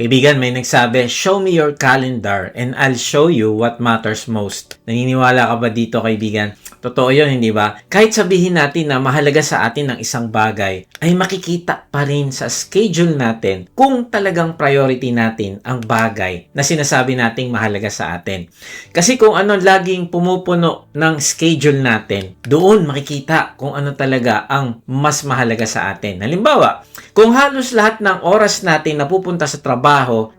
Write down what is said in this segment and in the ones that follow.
Kaibigan, may nagsabi, show me your calendar and I'll show you what matters most. Naniniwala ka ba dito, kaibigan? Totoo yun, hindi ba? Kahit sabihin natin na mahalaga sa atin ng isang bagay, ay makikita pa rin sa schedule natin kung talagang priority natin ang bagay na sinasabi nating mahalaga sa atin. Kasi kung ano laging pumupuno ng schedule natin, doon makikita kung ano talaga ang mas mahalaga sa atin. Halimbawa, kung halos lahat ng oras natin napupunta sa trabaho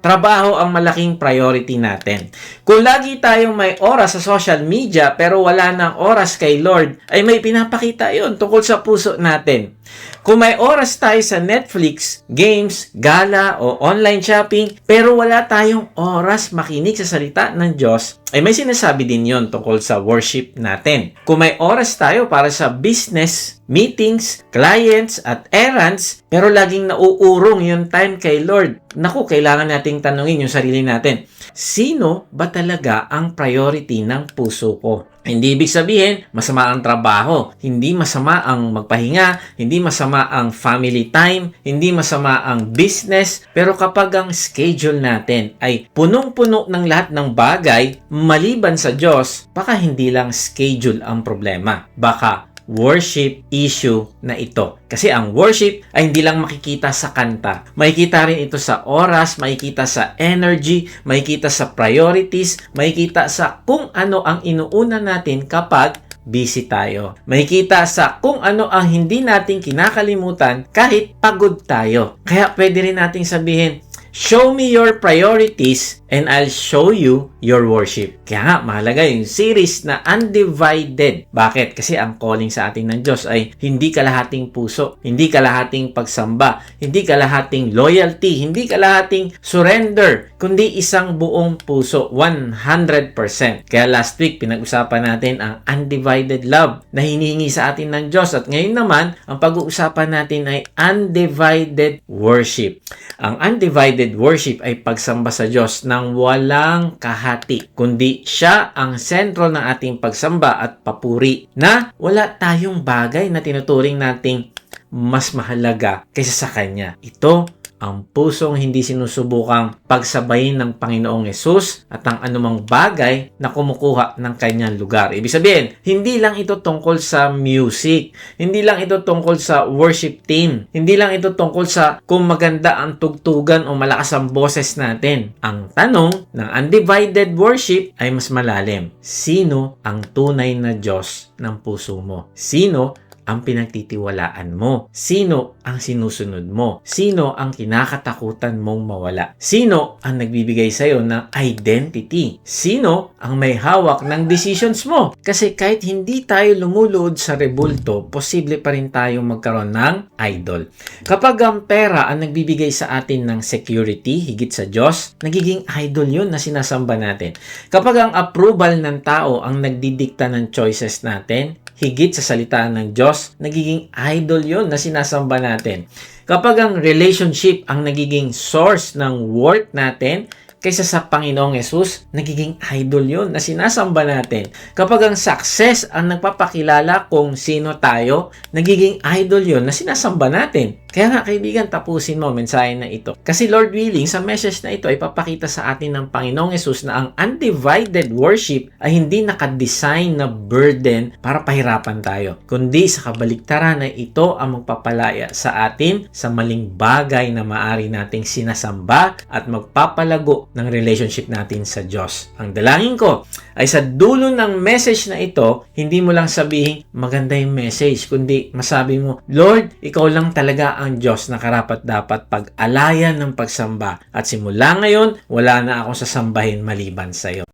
ang malaking priority natin. Kung lagi tayong may oras sa social media pero wala ng oras kay Lord, ay may pinapakita yon tungkol sa puso natin. Kung may oras tayo sa Netflix, games, gala o online shopping pero wala tayong oras makinig sa salita ng Diyos, ay may sinasabi din yon tungkol sa worship natin. Kung may oras tayo para sa business, meetings, clients at errands pero laging nauurong yung time kay Lord, naku, kailangan nating tanungin yung sarili natin. Sino ba talaga ang priority ng puso ko? Hindi ibig sabihin, masama ang trabaho. Hindi masama ang magpahinga. Hindi masama ang family time. Hindi masama ang business. Pero kapag ang schedule natin ay punong-puno ng lahat ng bagay, maliban sa Diyos, baka hindi lang schedule ang problema. Baka worship issue na ito. Kasi ang worship ay hindi lang makikita sa kanta. Makikita rin ito sa oras, makikita sa energy, makikita sa priorities, makikita sa kung ano ang inuuna natin kapag busy tayo. Makikita sa kung ano ang hindi natin kinakalimutan kahit pagod tayo. Kaya pwede rin nating sabihin, show me your priorities and I'll show you your worship. Kaya nga, mahalaga yung series na Undivided. Bakit? Kasi ang calling sa atin ng Diyos ay hindi kalahating puso, hindi kalahating pagsamba, hindi kalahating loyalty, hindi kalahating surrender, kundi isang buong puso, 100%. Kaya last week, pinag-usapan natin ang undivided love na hinihingi sa atin ng Diyos. At ngayon naman, ang pag-uusapan natin ay undivided worship. Ang undivided worship ay pagsamba sa Diyos ng walang kahati, kundi siya ang sentro ng ating pagsamba at papuri na wala tayong bagay na tinuturing nating mas mahalaga kaysa sa Kanya. Ito ang pusong hindi sinusubukang pagsabayin ng Panginoong Hesus at ang anumang bagay na kumukuha ng kanyang lugar. Ibig sabihin, hindi lang ito tungkol sa music, hindi lang ito tungkol sa worship team, hindi lang ito tungkol sa kung maganda ang tugtugan o malakas ang boses natin. Ang tanong ng undivided worship ay mas malalim. Sino ang tunay na Diyos ng puso mo? Sino ang pinagtitiwalaan mo? Sino ang sinusunod mo? Sino ang kinakatakutan mong mawala? Sino ang nagbibigay sa'yo ng identity? Sino ang may hawak ng decisions mo? Kasi kahit hindi tayo lumuluod sa rebulto, posible pa rin tayong magkaroon ng idol. Kapag ang pera ang nagbibigay sa atin ng security, higit sa Diyos, nagiging idol yun na sinasamba natin. Kapag ang approval ng tao ang nagdidikta ng choices natin, higit sa salita ng Diyos, nagiging idol yon na sinasamba natin. Kapag ang relationship ang nagiging source ng worth natin, kaysa sa Panginoong Hesus, nagiging idol yon na sinasamba natin. Kapag ang success ang nagpapakilala kung sino tayo, nagiging idol yon na sinasamba natin. Kaya nga, kaibigan, tapusin mo mensahe na ito. Kasi Lord willing, sa message na ito ay papakita sa atin ng Panginoong Hesus na ang undivided worship ay hindi nakadesign na burden para pahirapan tayo, kundi sa kabaliktaran na ito ang magpapalaya sa atin sa maling bagay na maaari nating sinasamba at magpapalago ng relationship natin sa Diyos. Ang dalangin ko ay sa dulo ng message na ito, hindi mo lang sabihin maganda yung message, kundi masabi mo, Lord, ikaw lang talaga ang Diyos na karapat-dapat pag-alayan ng pagsamba. At simula ngayon, wala na akong sasambahin maliban sa iyo.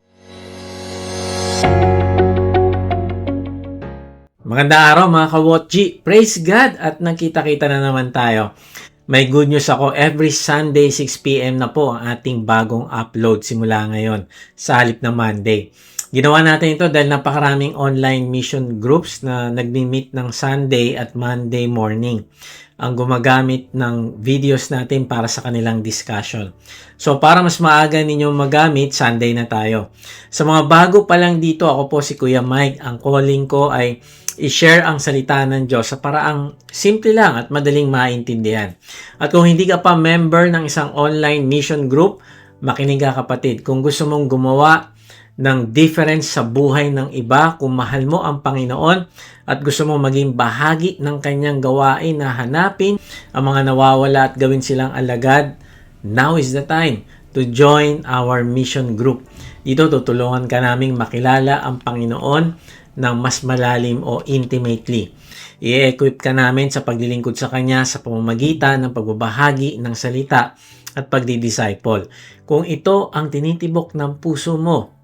Magandang araw mga kawotji. Praise God at nagkita-kita na naman tayo. May good news ako. Every Sunday 6 p.m. na po ang ating bagong upload simula ngayon sa halip na Monday. Ginawa natin ito dahil napakaraming online mission groups na nagmi-meet ng Sunday at Monday morning ang gumagamit ng videos natin para sa kanilang discussion. So, para mas maaga ninyong magamit, Sunday na tayo. Sa mga bago pa lang dito, ako po si Kuya Mike. Ang calling ko ay i-share ang salita ng Diyos sa paraang simple lang at madaling maintindihan. At kung hindi ka pa member ng isang online mission group, makinig ka kapatid. Kung gusto mong gumawa ng difference sa buhay ng iba, kung mahal mo ang Panginoon at gusto mong maging bahagi ng kanyang gawain na hanapin ang mga nawawala at gawin silang alagad, now is the time to join our mission group. Dito tutulungan ka naming makilala ang Panginoon ng mas malalim o intimately. I-equip ka namin sa paglilingkod sa Kanya sa pamamagitan ng pagbabahagi ng salita at pagdidisciple. Kung ito ang tinitibok ng puso mo,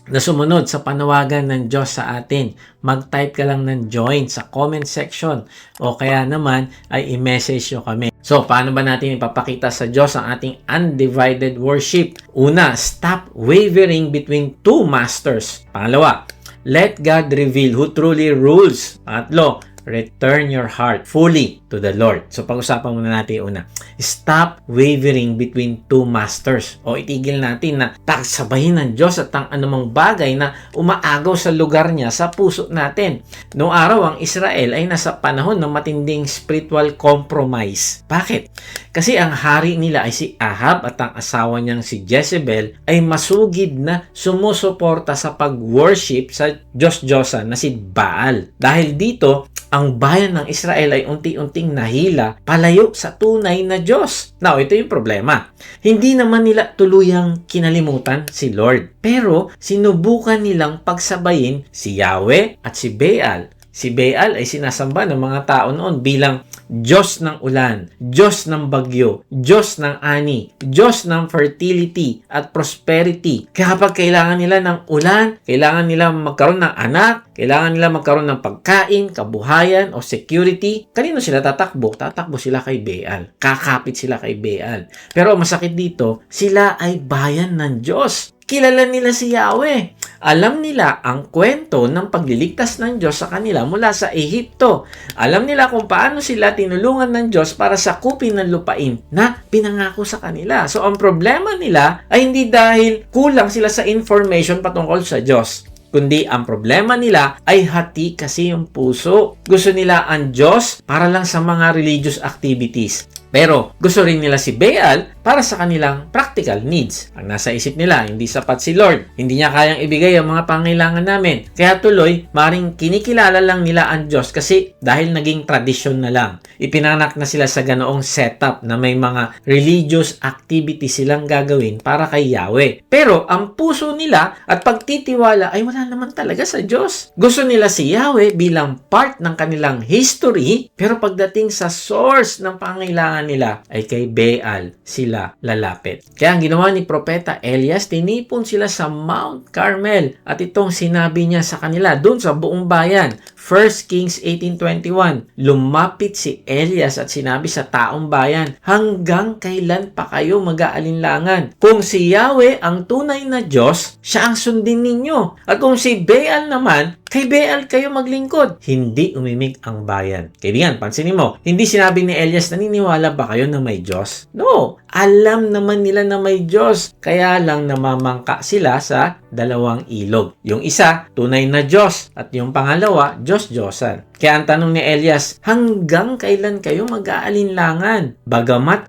na sumunod sa panawagan ng Diyos sa atin, mag-type ka lang ng join sa comment section o kaya naman ay i-message nyo kami. So, paano ba natin ipapakita sa Diyos ang ating undivided worship? Una, stop wavering between two masters. Pangalawa, let God reveal who truly rules. Pangatlo, return your heart fully to the Lord. So, pag-usapan muna natin una. Stop wavering between two masters. O itigil natin na sabahin ng Diyos at ang anumang bagay na umaagaw sa lugar niya sa puso natin. Noong araw, ang Israel ay nasa panahon ng matinding spiritual compromise. Bakit? Kasi ang hari nila ay si Ahab at ang asawa niyang si Jezebel ay masugid na sumusuporta sa pag-worship sa Diyos-Diyosan na si Baal. Dahil dito, ang bayan ng Israel ay unti-unting nahila palayo sa tunay na Diyos. Now, ito yung problema. Hindi naman nila tuluyang kinalimutan si Lord. Pero, sinubukan nilang pagsabayin si Yahweh at si Baal. Si Baal ay sinasamba ng mga tao noon bilang Diyos ng ulan, Diyos ng bagyo, Diyos ng ani, Diyos ng fertility at prosperity. Kaya kapag kailangan nila ng ulan, kailangan nila magkaroon ng anak, kailangan nila magkaroon ng pagkain, kabuhayan o security, kanino sila tatakbo? Tatakbo sila kay Baal. Kakapit sila kay Baal. Pero masakit dito, sila ay bayan ng Diyos. Kilala nila si Yahweh. Alam nila ang kwento ng pagliligtas ng Diyos sa kanila mula sa Ehipto. Alam nila kung paano sila tinulungan ng Diyos para sakupin ng lupain na pinangako sa kanila. So, ang problema nila ay hindi dahil kulang sila sa information patungkol sa Diyos, kundi ang problema nila ay hati kasi yung puso. Gusto nila ang Diyos para lang sa mga religious activities. Pero gusto rin nila si Baal para sa kanilang practical needs. Ang nasa isip nila, hindi sapat si Lord. Hindi niya kayang ibigay ang mga pangailangan namin. Kaya tuloy, maring kinikilala lang nila ang Diyos kasi dahil naging tradisyon na lang. Ipinanak na sila sa ganoong setup na may mga religious activity silang gagawin para kay Yahweh. Pero ang puso nila at pagtitiwala ay wala naman talaga sa Diyos. Gusto nila si Yahweh bilang part ng kanilang history, pero pagdating sa source ng pangailangan nila ay kay Baal sila lalapit. Kaya ang ginawa ni Propeta Elias, tinipon sila sa Mount Carmel at itong sinabi niya sa kanila doon sa buong bayan. 1 Kings 18:21, lumapit si Elias at sinabi sa taong bayan, hanggang kailan pa kayo mag-aalinlangan? Kung si Yahweh ang tunay na Diyos, siya ang sundin ninyo. At kung si Baal naman, kay Baal kayo maglingkod. Hindi umimik ang bayan. Kaibigan, pansinin mo, hindi sinabi ni Elias, naniniwala ba kayo na may Diyos? No, alam naman nila na may Diyos. Kaya lang namamangka sila sa dalawang ilog. Yung isa, tunay na Diyos. At yung pangalawa, Diyos-Diyosan. Kaya ang tanong ni Elias, hanggang kailan kayo mag-aalinlangan? Bagamat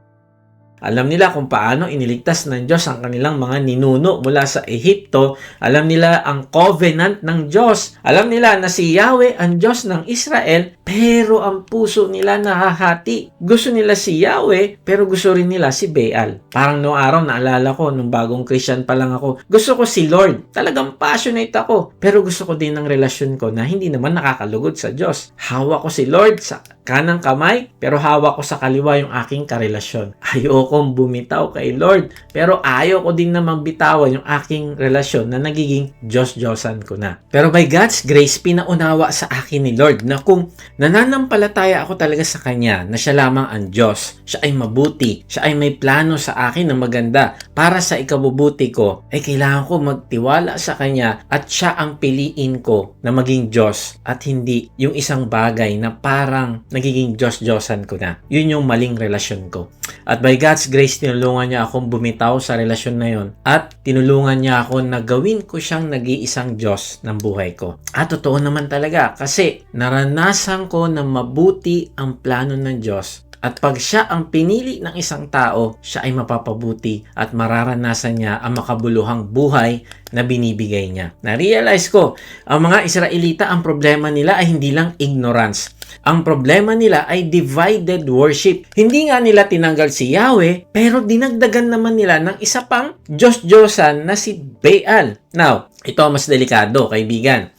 alam nila kung paano iniligtas ng Diyos ang kanilang mga ninuno mula sa Ehipto. Alam nila ang covenant ng Diyos. Alam nila na si Yahweh ang Diyos ng Israel, pero ang puso nila nahahati. Gusto nila si Yahweh, pero gusto rin nila si Baal. Parang noong araw, naalala ko, nung bagong Christian pa lang ako, gusto ko si Lord. Talagang passionate ako. Pero gusto ko din ng relasyon ko na hindi naman nakakalugod sa Diyos. Hawak ko si Lord sa kanang kamay, pero hawak ko sa kaliwa yung aking karelasyon. Ayokong bumitaw kay Lord, pero ayaw ko din namang bitawan yung aking relasyon na nagiging Diyos-Diyosan ko na. Pero by God's grace, pinaunawa sa akin ni Lord na kung nananampalataya ako talaga sa Kanya, na siya lamang ang Diyos, siya ay mabuti, siya ay may plano sa akin na maganda para sa ikabubuti ko, ay kailangan ko magtiwala sa Kanya at siya ang piliin ko na maging Diyos at hindi yung isang bagay na parang nagiging Diyos-Diyosan ko na. Yun yung maling relasyon ko. At by God's God's grace, tinulungan niya akong bumitaw sa relasyon na yon at tinulungan niya ako na gawin ko siyang nag-iisang Diyos ng buhay ko. At totoo naman talaga kasi naranasan ko na mabuti ang plano ng Diyos. At pag siya ang pinili ng isang tao, siya ay mapapabuti at mararanasan niya ang makabuluhang buhay na binibigay niya. Na-realize ko, ang mga Israelita, ang problema nila ay hindi lang ignorance. Ang problema nila ay divided worship. Hindi nga nila tinanggal si Yahweh, pero dinagdagan naman nila ng isa pang Diyos-Diyosan na si Baal. Now, ito ang mas delikado, kaibigan.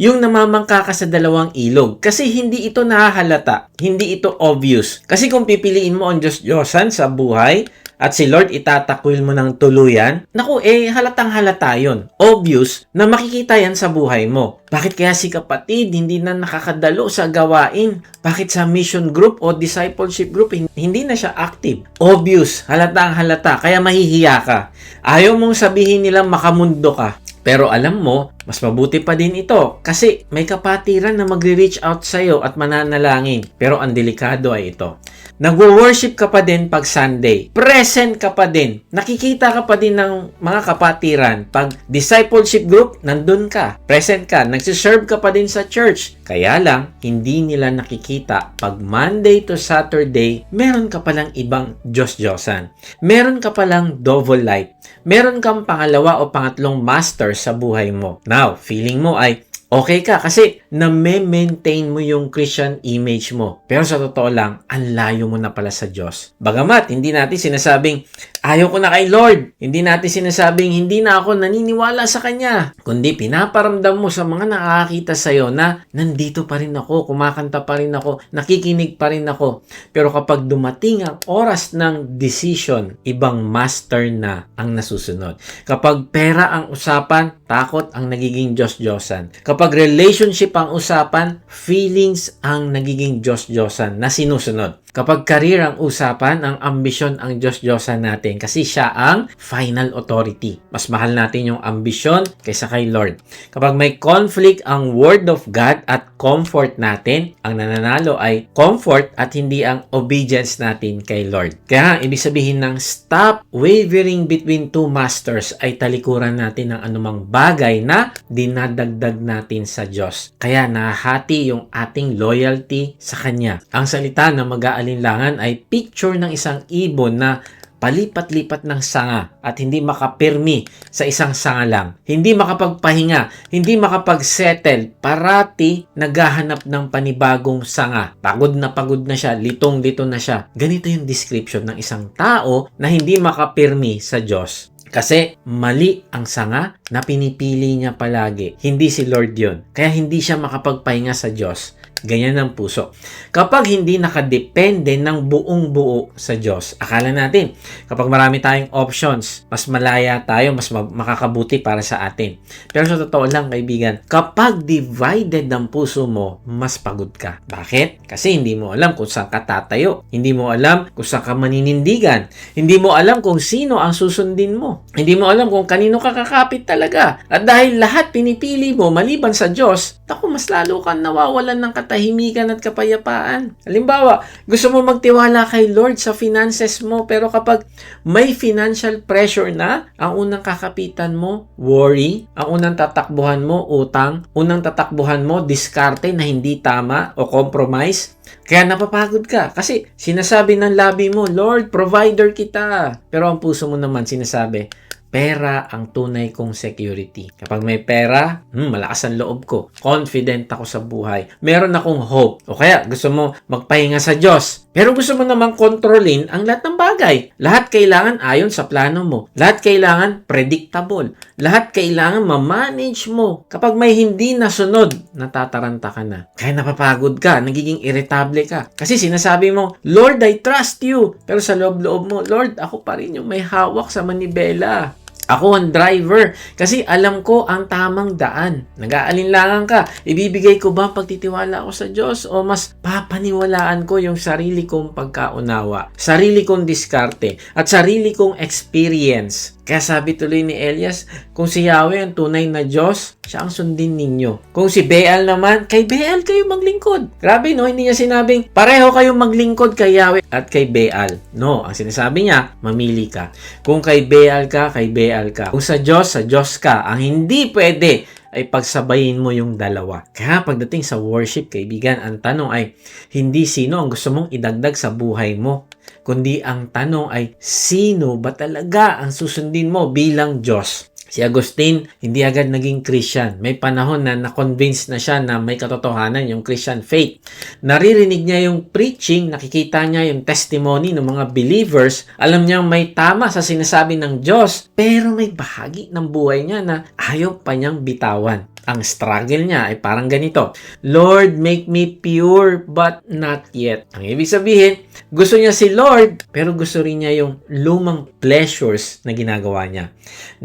Yung namamangka ka sa dalawang ilog. Kasi hindi ito nahahalata. Hindi ito obvious. Kasi kung pipiliin mo ang Diyos-Diyosan sa buhay at si Lord itatakwil mo ng tuluyan, naku, halatang halata yun. Obvious na makikita yan sa buhay mo. Bakit kaya si kapatid hindi na nakakadalo sa gawain? Bakit sa mission group o discipleship group hindi na siya active? Obvious, halatang halata, kaya mahihiya ka. Ayaw mong sabihin nilang makamundo ka. Pero alam mo, mas mabuti pa din ito kasi may kapatiran na magre-reach out sa'yo at mananalangin. Pero ang delikado ay ito. Nagwo-worship ka pa din pag Sunday. Present ka pa din. Nakikita ka pa din ng mga kapatiran. Pag discipleship group, nandun ka. Present ka. Nagsiserve ka pa din sa church. Kaya lang, hindi nila nakikita. Pag Monday to Saturday, meron ka palang ibang Diyos-Diyosan. Meron ka palang double life. Meron kang pangalawa o pangatlong master sa buhay mo. Now, feeling mo ay okay ka kasi na-maintain mo yung Christian image mo. Pero sa totoo lang, ang layo mo na pala sa Diyos. Bagamat, hindi natin sinasabing, ayaw ko na kay Lord. Hindi natin sinasabing, hindi na ako naniniwala sa Kanya. Kundi pinaparamdam mo sa mga nakakakita sa'yo na nandito pa rin ako, kumakanta pa rin ako, nakikinig pa rin ako. Pero kapag dumating ang oras ng decision, ibang master na ang nasusunod. Kapag pera ang usapan, takot ang nagiging Diyos-Diyosan. Kapag relationship ang usapan, feelings ang nagiging Diyos-Diyosan na sinusunod. Kapag career ang usapan, ang ambisyon ang Diyos-Diyosan natin kasi siya ang final authority. Mas mahal natin yung ambisyon kaysa kay Lord. Kapag may conflict ang Word of God at comfort natin, ang nananalo ay comfort at hindi ang obedience natin kay Lord. Kaya ibig sabihin ng stop wavering between two masters ay talikuran natin ng anumang bagay na dinadagdag natin sa Diyos. Kaya nahati yung ating loyalty sa Kanya. Ang salita na mag-aalinlangan ay picture ng isang ibon na palipat-lipat ng sanga at hindi makapirmi sa isang sanga lang. Hindi makapagpahinga, hindi makapag-settle, parati naghahanap ng panibagong sanga. Pagod na siya, litong-lito na siya. Ganito yung description ng isang tao na hindi makapirmi sa Diyos. Kasi mali ang sanga na pinipili niya palagi. Hindi si Lord yun. Kaya hindi siya makapagpahinga sa Diyos. Ganyan ang puso. Kapag hindi nakadepende ng buong buo sa Diyos, akala natin, kapag marami tayong options, mas malaya tayo, mas makakabuti para sa atin. Pero sa totoo lang, kaibigan, kapag divided ang puso mo, mas pagod ka. Bakit? Kasi hindi mo alam kung saan ka tatayo. Hindi mo alam kung saan ka maninindigan. Hindi mo alam kung sino ang susundin mo. Hindi mo alam kung kanino ka kakapit talaga. At dahil lahat pinipili mo maliban sa Diyos, mas lalo kang nawawalan ng katahimikan at kapayapaan. Halimbawa, gusto mo magtiwala kay Lord sa finances mo, pero kapag may financial pressure na, ang unang kakapitan mo, worry. Ang unang tatakbuhan mo, utang. Unang tatakbuhan mo, diskarte na hindi tama o compromise. Kaya napapagod ka. Kasi sinasabi ng labi mo, Lord, provider kita. Pero ang puso mo naman sinasabi, pera ang tunay kong security. Kapag may pera, malakas ang loob ko. Confident ako sa buhay. Meron akong hope. O kaya gusto mo magpahinga sa Diyos. Pero gusto mo namang kontrolin ang lahat ng bagay. Lahat kailangan ayon sa plano mo. Lahat kailangan predictable. Lahat kailangan ma-manage mo. Kapag may hindi nasunod, natataranta ka na. Kaya napapagod ka, nagiging irritable ka. Kasi sinasabi mo, Lord, I trust you. Pero sa loob-loob mo, Lord, ako pa rin yung may hawak sa manibela. Ako ang driver kasi alam ko ang tamang daan. Nag-aalinlangan ka. Ibibigay ko ba ang pagtitiwala ako sa Diyos o mas papaniwalaan ko yung sarili kong pagkaunawa, sarili kong diskarte at sarili kong experience? Kaya sabi tuloy ni Elias, kung si Yahweh ang tunay na Diyos, siya ang sundin ninyo. Kung si Baal naman, kay Baal kayo maglingkod. Grabe, no? Hindi niya sinabing, pareho kayong maglingkod kay Yahweh at kay Baal. No, ang sinasabi niya, mamili ka. Kung kay Baal ka, kay Baal ka. Kung sa Diyos ka. Ang hindi pwede ay pagsabayin mo yung dalawa. Kaya pagdating sa worship, kaibigan, ang tanong ay hindi sino ang gusto mong idagdag sa buhay mo, kundi ang tanong ay sino ba talaga ang susundin mo bilang Diyos. Si Agustin, hindi agad naging Christian. May panahon na na-convince na siya na may katotohanan yung Christian faith. Naririnig niya yung preaching, nakikita niya yung testimony ng mga believers. Alam niya may tama sa sinasabi ng Diyos, pero may bahagi ng buhay niya na ayaw pa niyang bitawan. Ang struggle niya ay parang ganito, Lord, make me pure but not yet. Ang ibig sabihin, gusto niya si Lord, pero gusto rin niya yung lumang pleasures na ginagawa niya.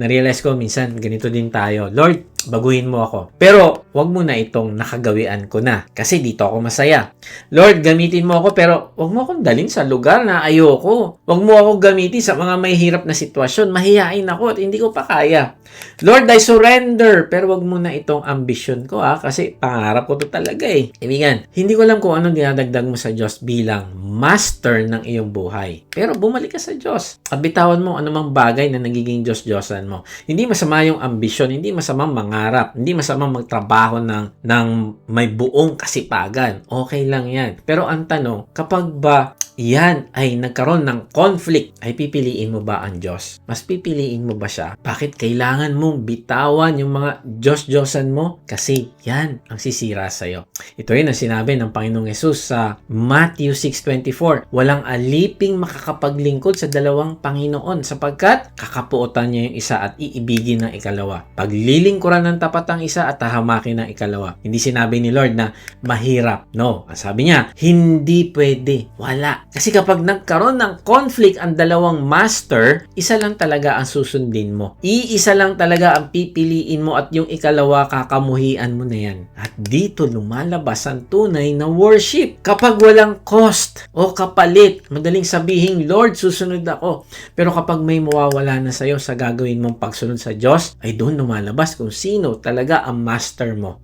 Na-realize ko, minsan ganito din tayo, Lord, baguhin mo ako. Pero, wag mo na itong nakagawian ko na. Kasi dito ako masaya. Lord, gamitin mo ako, pero wag mo akong dalhin sa lugar na ayoko. Wag mo ako gamitin sa mga may hirap na sitwasyon. Mahihain ako at hindi ko pa kaya. Lord, I surrender. Pero wag mo na itong ambisyon ko kasi pangarap ko to talaga eh. Kaibigan, hindi ko alam kung anong dinadagdag mo sa Diyos bilang master ng iyong buhay. Pero bumalik ka sa Diyos. At bitawan mo anumang bagay na nagiging Diyos-Diyosan mo. Hindi masama yung ambisyon, hindi masamang mangarap, hindi masamang magtrabaho ng may buong kasipagan. Okay lang yan. Pero ang tanong, kapag ba yan ay nagkaroon ng conflict, ay pipiliin mo ba ang Diyos? Mas pipiliin mo ba siya? Bakit kailangan mong bitawan yung mga Diyos-Diyosan mo? Kasi yan ang sisira sa'yo. Ito yun ang sinabi ng Panginoong Hesus sa Matthew 6:24. Walang aliping makakapaglingkod sa dalawang Panginoon sapagkat kakapuotan niya yung isa at iibigin ng ikalawa. Paglilingkuran ng tapat ang isa at tahamakin ng ikalawa. Hindi sinabi ni Lord na mahirap. No. Sabi niya, hindi pwede. Wala. Kasi kapag nagkaroon ng conflict ang dalawang master, isa lang talaga ang susundin mo. Iisa lang talaga ang pipiliin mo at yung ikalawa kakamuhian mo na yan. At dito lumalabas ang tunay na worship. Kapag walang cost o kapalit, madaling sabihin, Lord, susunod ako. Pero kapag may mawawala na sa'yo sa gagawin mong pagsunod sa Diyos, ay doon lumalabas kung sino talaga ang master mo.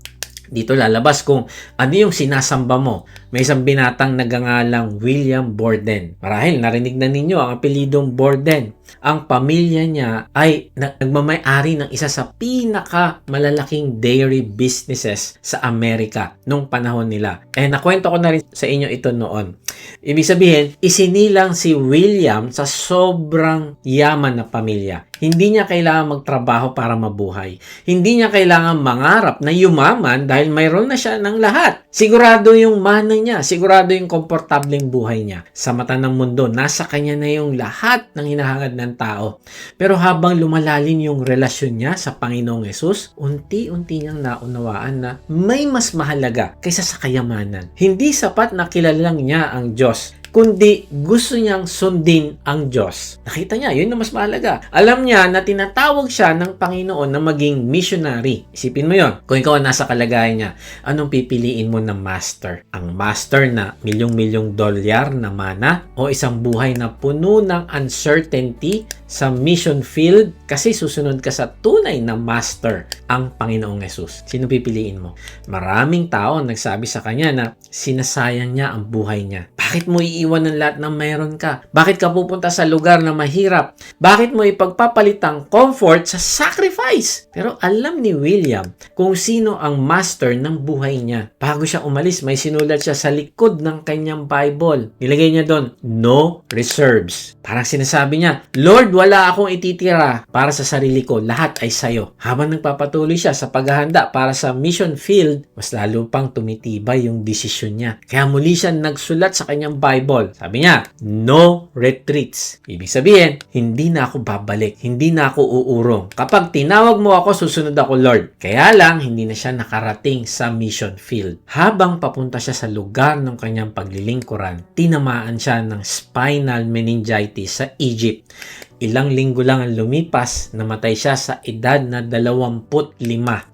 Dito lalabas kung ano yung sinasamba mo. May isang binatang nagangalang William Borden. Marahil narinig na ninyo ang apelidong Borden. Ang pamilya niya ay nagmamay-ari ng isa sa pinaka malalaking dairy businesses sa Amerika nung panahon nila. Nakwento ko na rin sa inyo ito noon. Ibig sabihin, isinilang si William sa sobrang yaman na pamilya. Hindi niya kailangan magtrabaho para mabuhay. Hindi niya kailangan mangarap na yumaman dahil mayroon na siya ng lahat. Sigurado yung mana niya, sigurado yung komportableng buhay niya. Sa mata ng mundo, nasa kanya na yung lahat ng hinahangad ng tao. Pero habang lumalalim yung relasyon niya sa Panginoong Hesus, unti-unti niyang naunawaan na may mas mahalaga kaysa sa kayamanan. Hindi sapat na kilalang niya ang Diyos, kundi gusto niyang sundin ang Diyos. Nakita niya, yun na mas mahalaga. Alam niya na tinatawag siya ng Panginoon na maging missionary. Isipin mo yon. Kung ikaw nasa kalagayan niya, anong pipiliin mo na master? Ang master na milyong-milyong dolyar na mana o isang buhay na puno ng uncertainty sa mission field kasi susunod ka sa tunay na master, ang Panginoong Hesus. Sino pipiliin mo? Maraming tao nagsabi sa kanya na sinasayang niya ang buhay niya. Bakit mo iiwan ng lahat ng mayroon ka? Bakit ka pupunta sa lugar na mahirap? Bakit mo ipagpapalit ang comfort sa sacrifice? Pero alam ni William kung sino ang master ng buhay niya. Bago siya umalis, may sinulat siya sa likod ng kanyang Bible. Nilagay niya doon, no reserves. Parang sinasabi niya, Lord, wala akong ititira para sa sarili ko. Lahat ay sa'yo. Habang nagpapatuloy siya sa paghahanda para sa mission field, mas lalo pang tumitibay yung desisyon niya. Kaya muli siya nagsulat sa kanyang Bible. Sabi niya, no retreats. Ibig sabihin, hindi na ako babalik. Hindi na ako uurong. Kapag tinawag mo ako, susunod ako, Lord. Kaya lang, hindi na siya nakarating sa mission field. Habang papunta siya sa lugar ng kanyang paglilingkuran, tinamaan siya ng spinal meningitis sa Egypt. Ilang linggo lang ang lumipas, namatay siya sa edad na 25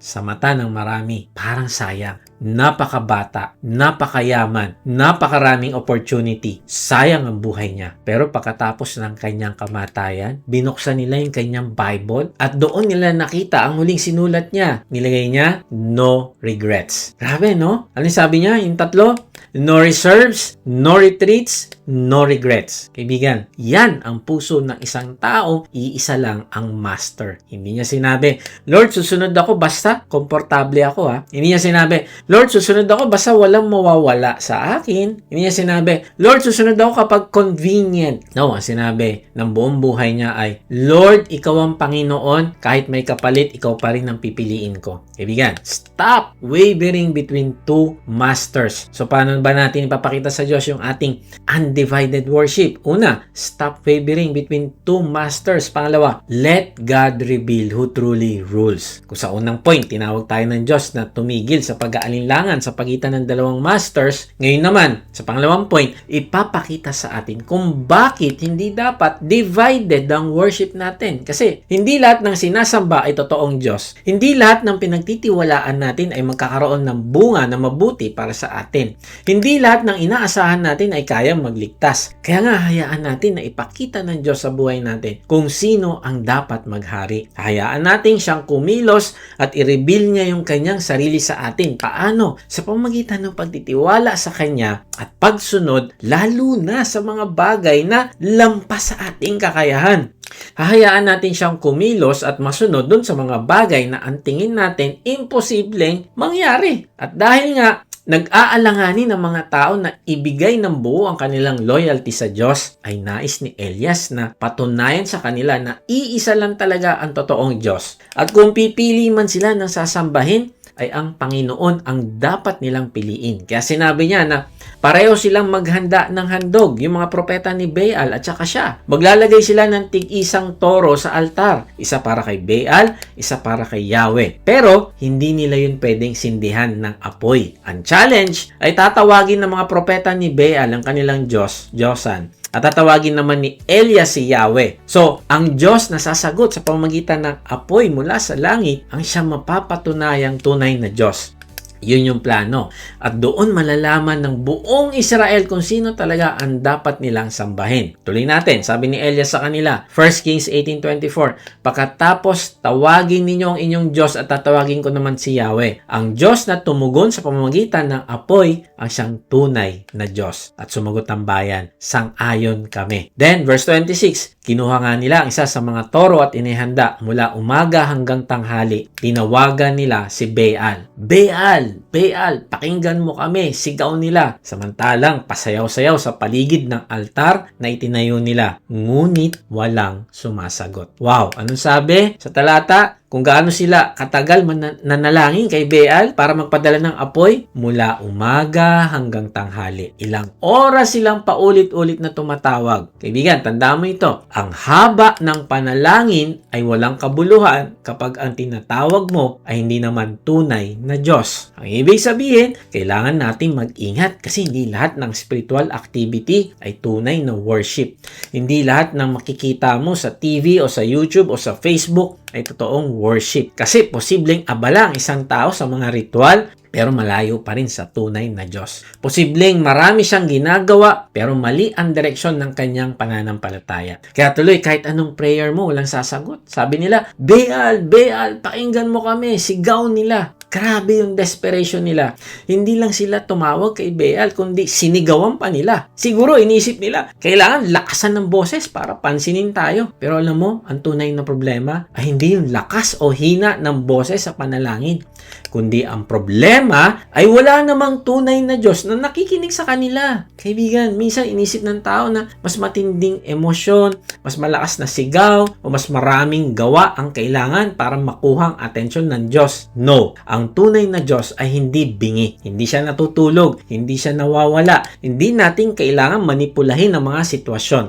sa mata ng marami. Parang sayang. Napakabata, napakayaman, napakaraming opportunity. Sayang ang buhay niya. Pero pagkatapos ng kanyang kamatayan, binuksan nila yung kanyang Bible at doon nila nakita ang huling sinulat niya. Nilagay niya, no regrets. Grabe, no? Ano sabi niya? Yung tatlo? No reserves, no retreats, no regrets. Kaibigan, yan ang puso ng isang tao, iisa lang ang master. Hindi niya sinabi, Lord, susunod ako basta komportable ako ha. Hindi niya sinabi, Lord, susunod ako basta walang mawawala sa akin. Hindi niya sinabi, Lord, susunod ako kapag convenient. No, ang sinabi ng buong buhay niya ay, Lord, ikaw ang Panginoon, kahit may kapalit, ikaw pa rin ang pipiliin ko. Kaibigan, stop wavering between two masters. So, paano ba natin ipapakita sa Diyos yung ating undivided worship? Una, stop wavering between two masters. Pangalawa, let God reveal who truly rules. Kung sa unang point, tinawag tayo ng Diyos na tumigil sa pag-aalinlangan sa pagitan ng dalawang masters. Ngayon naman, sa pangalawang point, ipapakita sa atin kung bakit hindi dapat divided ang worship natin. Kasi hindi lahat ng sinasamba ay totoong Diyos. Hindi lahat ng pinagtitiwalaan natin ay magkakaroon ng bunga na mabuti para sa atin. Hindi lahat ng inaasahan natin ay kayang magligtas. Kaya nga, hayaan natin na ipakita ng Diyos sa buhay natin kung sino ang dapat maghari. Hayaan natin siyang kumilos at i-reveal niya yung kanyang sarili sa atin. Paano? Sa pamamagitan ng pagtitiwala sa Kanya at pagsunod, lalo na sa mga bagay na lampas sa ating kakayahan. Hahayaan natin siyang kumilos at masunod dun sa mga bagay na ang tingin natin imposibleng mangyari. At dahil nga, nag-aalanganin ng mga tao na ibigay ng buo ang kanilang loyalty sa Diyos, ay nais ni Elias na patunayan sa kanila na iisa lang talaga ang totoong Diyos. At kung pipili man sila ng sasambahin, ay ang Panginoon ang dapat nilang piliin. Kaya sinabi niya na pareho silang maghanda ng handog, yung mga propeta ni Baal at saka siya. Maglalagay sila ng tig-isang toro sa altar. Isa para kay Baal, isa para kay Yahweh. Pero, hindi nila yun pwedeng sindihan ng apoy. Ang challenge ay tatawagin ng mga propeta ni Baal ang kanilang Diyosan. At tatawagin naman ni Elias si Yahweh. So, ang Diyos na sasagot sa pamamagitan ng apoy mula sa langit ang siyang mapapatunayang tunay na Diyos. Yun yung plano. At doon malalaman ng buong Israel kung sino talaga ang dapat nilang sambahin. Tuloy natin, sabi ni Elias sa kanila, 1 Kings 18:24, pagkatapos tawagin ninyo ang inyong Diyos at tatawagin ko naman si Yahweh. Ang Diyos na tumugon sa pamamagitan ng apoy ang siyang tunay na Diyos. At sumagot ang bayan, sang-ayon kami. Then, verse 26, kinuha nga nila ang isa sa mga toro at inihanda mula umaga hanggang tanghali. Tinawagan nila si Baal. Baal, pakinggan mo kami, sigaw nila. Samantalang pasayaw-sayaw sa paligid ng altar na itinayo nila. Ngunit walang sumasagot. Wow, anong sabi sa talata? Kung gaano sila katagal nanalangin kay Baal para magpadala ng apoy mula umaga hanggang tanghali. Ilang oras silang paulit-ulit na tumatawag. Kaibigan, tandaan mo ito. Ang haba ng panalangin ay walang kabuluhan kapag ang tinatawag mo ay hindi naman tunay na Diyos. Ang ibig sabihin, kailangan nating mag-ingat kasi hindi lahat ng spiritual activity ay tunay na worship. Hindi lahat ng makikita mo sa TV o sa YouTube o sa Facebook ay totoong worship. Kasi posibleng abala ang isang tao sa mga ritual pero malayo pa rin sa tunay na Diyos. Posibleng marami siyang ginagawa pero mali ang direksyon ng kanyang pananampalataya. Kaya tuloy, kahit anong prayer mo, walang sasagot. Sabi nila, Baal, pakinggan mo kami. Sigaw nila. Grabe yung desperation nila. Hindi lang sila tumawag kay Baal, kundi sinigawan pa nila. Siguro inisip nila, kailangan lakasan ng boses para pansinin tayo. Pero alam mo, ang tunay na problema ay hindi yung lakas o hina ng boses sa panalangin. Kundi ang problema ay wala namang tunay na Diyos na nakikinig sa kanila. Kaibigan, minsan inisip ng tao na mas matinding emosyon, mas malakas na sigaw, o mas maraming gawa ang kailangan para makuha ang atensyon ng Diyos. No, ang tunay na Diyos ay hindi bingi. Hindi siya natutulog, hindi siya nawawala. Hindi natin kailangan manipulahin ang mga sitwasyon.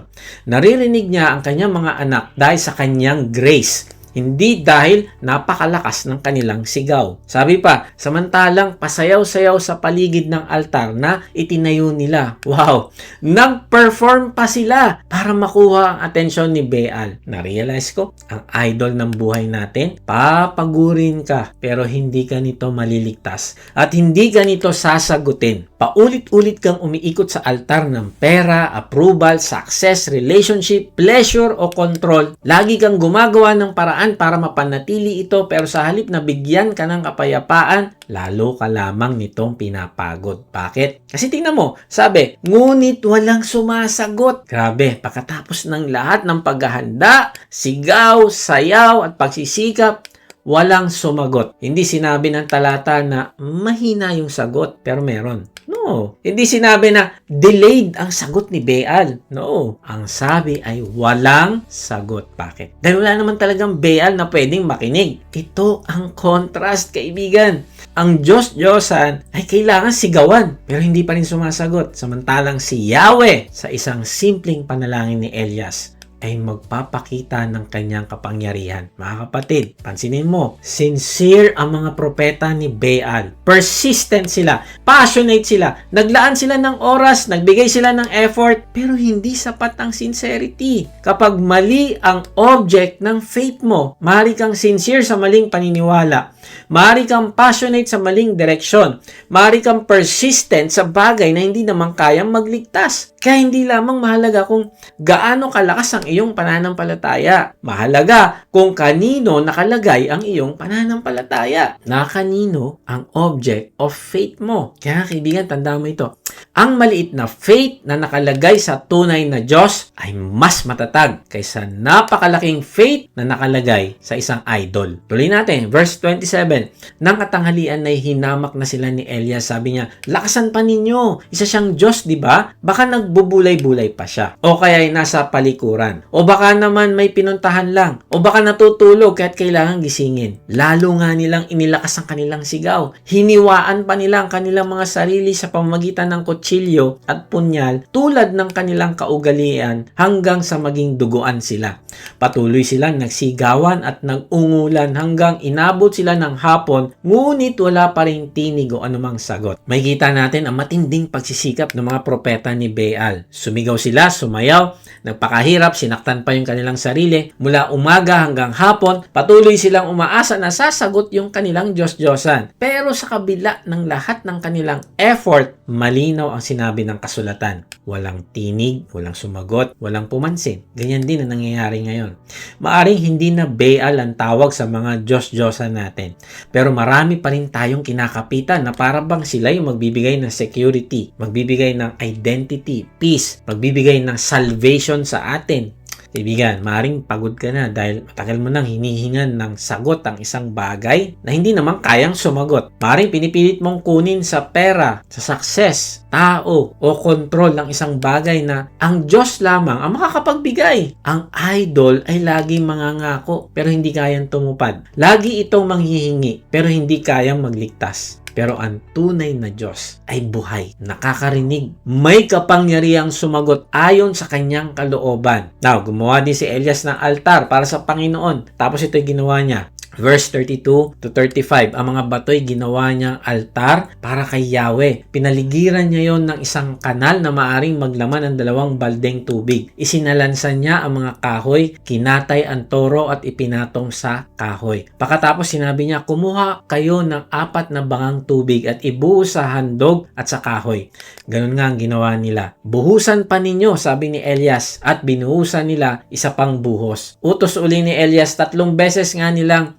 Naririnig niya ang kanyang mga anak dahil sa kanyang grace. hindi dahil napakalakas ng kanilang sigaw. Sabi pa, samantalang pasayaw-sayaw sa paligid ng altar na itinayo nila. Wow! Nag-perform pa sila para makuha ang atensyon ni Baal. Na-realize ko, ang idol ng buhay natin, papagurin ka pero hindi ka nito maliligtas at hindi ka nito sasagutin. Paulit-ulit kang umiikot sa altar ng pera, approval, success, relationship, pleasure o control. Lagi kang gumagawa ng paraan para mapanatili ito pero sa halip na bigyan ka ng kapayapaan, lalo ka lamang nitong pinapagod. Bakit? Kasi tingnan mo, sabi, ngunit walang sumasagot. Grabe, pagkatapos ng lahat ng paghahanda, sigaw, sayaw at pagsisikap, walang sumagot. Hindi sinabi ng talata na mahina yung sagot, pero meron. No. Hindi sinabi na delayed ang sagot ni Baal. No. Ang sabi ay walang sagot. Bakit? Dahil wala naman talagang Baal na pwedeng makinig. Ito ang contrast, kaibigan. Ang Diyos-Diyosan ay kailangan sigawan, pero hindi pa rin sumasagot. Samantalang si Yahweh sa isang simpleng panalangin ni Elias ay magpapakita ng kanyang kapangyarihan. Mga kapatid, pansinin mo, sincere ang mga propeta ni Baal. Persistent sila, passionate sila, naglaan sila ng oras, nagbigay sila ng effort, pero hindi sapat ang sincerity. Kapag mali ang object ng faith mo, maaari kang sincere sa maling paniniwala, maaari kang passionate sa maling direksyon, maaari kang persistent sa bagay na hindi naman kayang magligtas. Kaya hindi lamang mahalaga kung gaano kalakas ang iyong pananampalataya. Mahalaga kung kanino nakalagay ang iyong pananampalataya. Na kanino ang object of faith mo. Kaya kaibigan, tandaan mo ito. Ang maliit na faith na nakalagay sa tunay na Diyos ay mas matatag kaysa napakalaking faith na nakalagay sa isang idol. Tuloy natin, verse 27. Nang katanghalian ay hinamak na sila ni Elias. Sabi niya, lakasan pa ninyo. Isa siyang Diyos, di ba? Baka nagbubulay-bulay pa siya. O kaya ay nasa palikuran. O baka naman may pinuntahan lang. O baka natutulog kahit kailangan gisingin. Lalo nga nilang inilakas ang kanilang sigaw. Hiniwaan pa nila ang kanilang mga sarili sa pamamagitan ng kutsilyo at punyal tulad ng kanilang kaugalian hanggang sa maging duguan sila. Patuloy silang nagsigawan at nagungulan hanggang inabot sila ng hapon, ngunit wala pa rin tinig o anumang sagot. May kita natin ang matinding pagsisikap ng mga propeta ni Baal. Sumigaw sila, sumayaw, nagpakahirap, sinaktan pa yung kanilang sarili. Mula umaga hanggang hapon, patuloy silang umaasa na sasagot yung kanilang Diyos-Diyosan. Pero sa kabila ng lahat ng kanilang effort, malinaw ang sinabi ng kasulatan. Walang tinig, walang sumagot, walang pumansin. Ganyan din ang nangyayari ngayon. Maaring hindi na Baal ang tawag sa mga Diyos-Diyosan natin. Pero marami pa rin tayong kinakapitan na para bang sila yung magbibigay ng security, magbibigay ng identity, peace, magbibigay ng salvation sa atin. Kaibigan, maaaring pagod ka na dahil matagal mo nang hinihingan ng sagot ang isang bagay na hindi naman kayang sumagot. Maaaring pinipilit mong kunin sa pera, sa success, tao, o control ng isang bagay na ang Diyos lamang ang makakapagbigay. Ang idol ay laging mangangako pero hindi kayang tumupad. Lagi itong manghihingi pero hindi kayang magligtas. Pero ang tunay na Diyos ay buhay, nakakarinig, may kapangyarihang sumagot ayon sa kanyang kalooban. Now, gumawa din si Elias ng altar para sa Panginoon. Tapos ito'y ginawa niya. Verse 32 to 35, ang mga bato'y ginawa niyang altar para kay Yahweh. Pinaligiran niya yon ng isang kanal na maaring maglaman ng 2 baldeng tubig. Isinalansan niya ang mga kahoy, kinatay ang toro at ipinatong sa kahoy. Pagkatapos sinabi niya, kumuha kayo ng 4 na bangang tubig at ibuhos sa handog at sa kahoy. Ganun nga ang ginawa nila. Buhusan pa ninyo, sabi ni Elias, at binuhusan nila isa pang buhos. Utos uli ni Elias, 3 beses nga nilang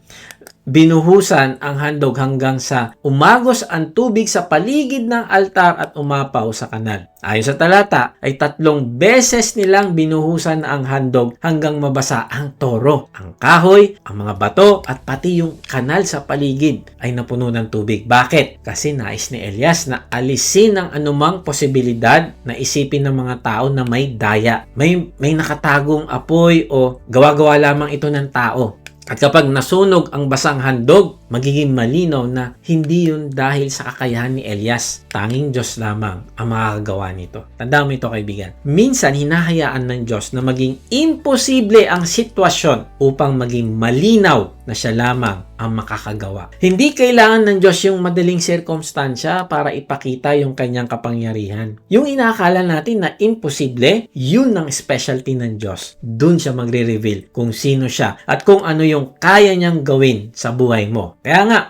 binuhusan ang handog hanggang sa umagos ang tubig sa paligid ng altar at umapaw sa kanal. Ayon sa talata, ay 3 beses nilang binuhusan ang handog hanggang mabasa ang toro, ang kahoy, ang mga bato at pati yung kanal sa paligid ay napuno ng tubig. Bakit? Kasi nais ni Elias na alisin ang anumang posibilidad na isipin ng mga tao na may daya, may nakatagong apoy o gawa-gawa lamang ito ng tao. At kapag nasunog ang basang handog, magiging malinaw na hindi yun dahil sa kakayahan ni Elias. Tanging Diyos lamang ang makakagawa nito. Tandaan mo ito, kaibigan. Minsan, hinahayaan ng Diyos na maging imposible ang sitwasyon upang maging malinaw na siya lamang ang makakagawa. Hindi kailangan ng Diyos yung madaling sirkumstansya para ipakita yung kanyang kapangyarihan. Yung inaakala natin na imposible, yun ang specialty ng Diyos. Doon siya magre-reveal kung sino siya at kung ano yung kaya niyang gawin sa buhay mo. Kaya nga,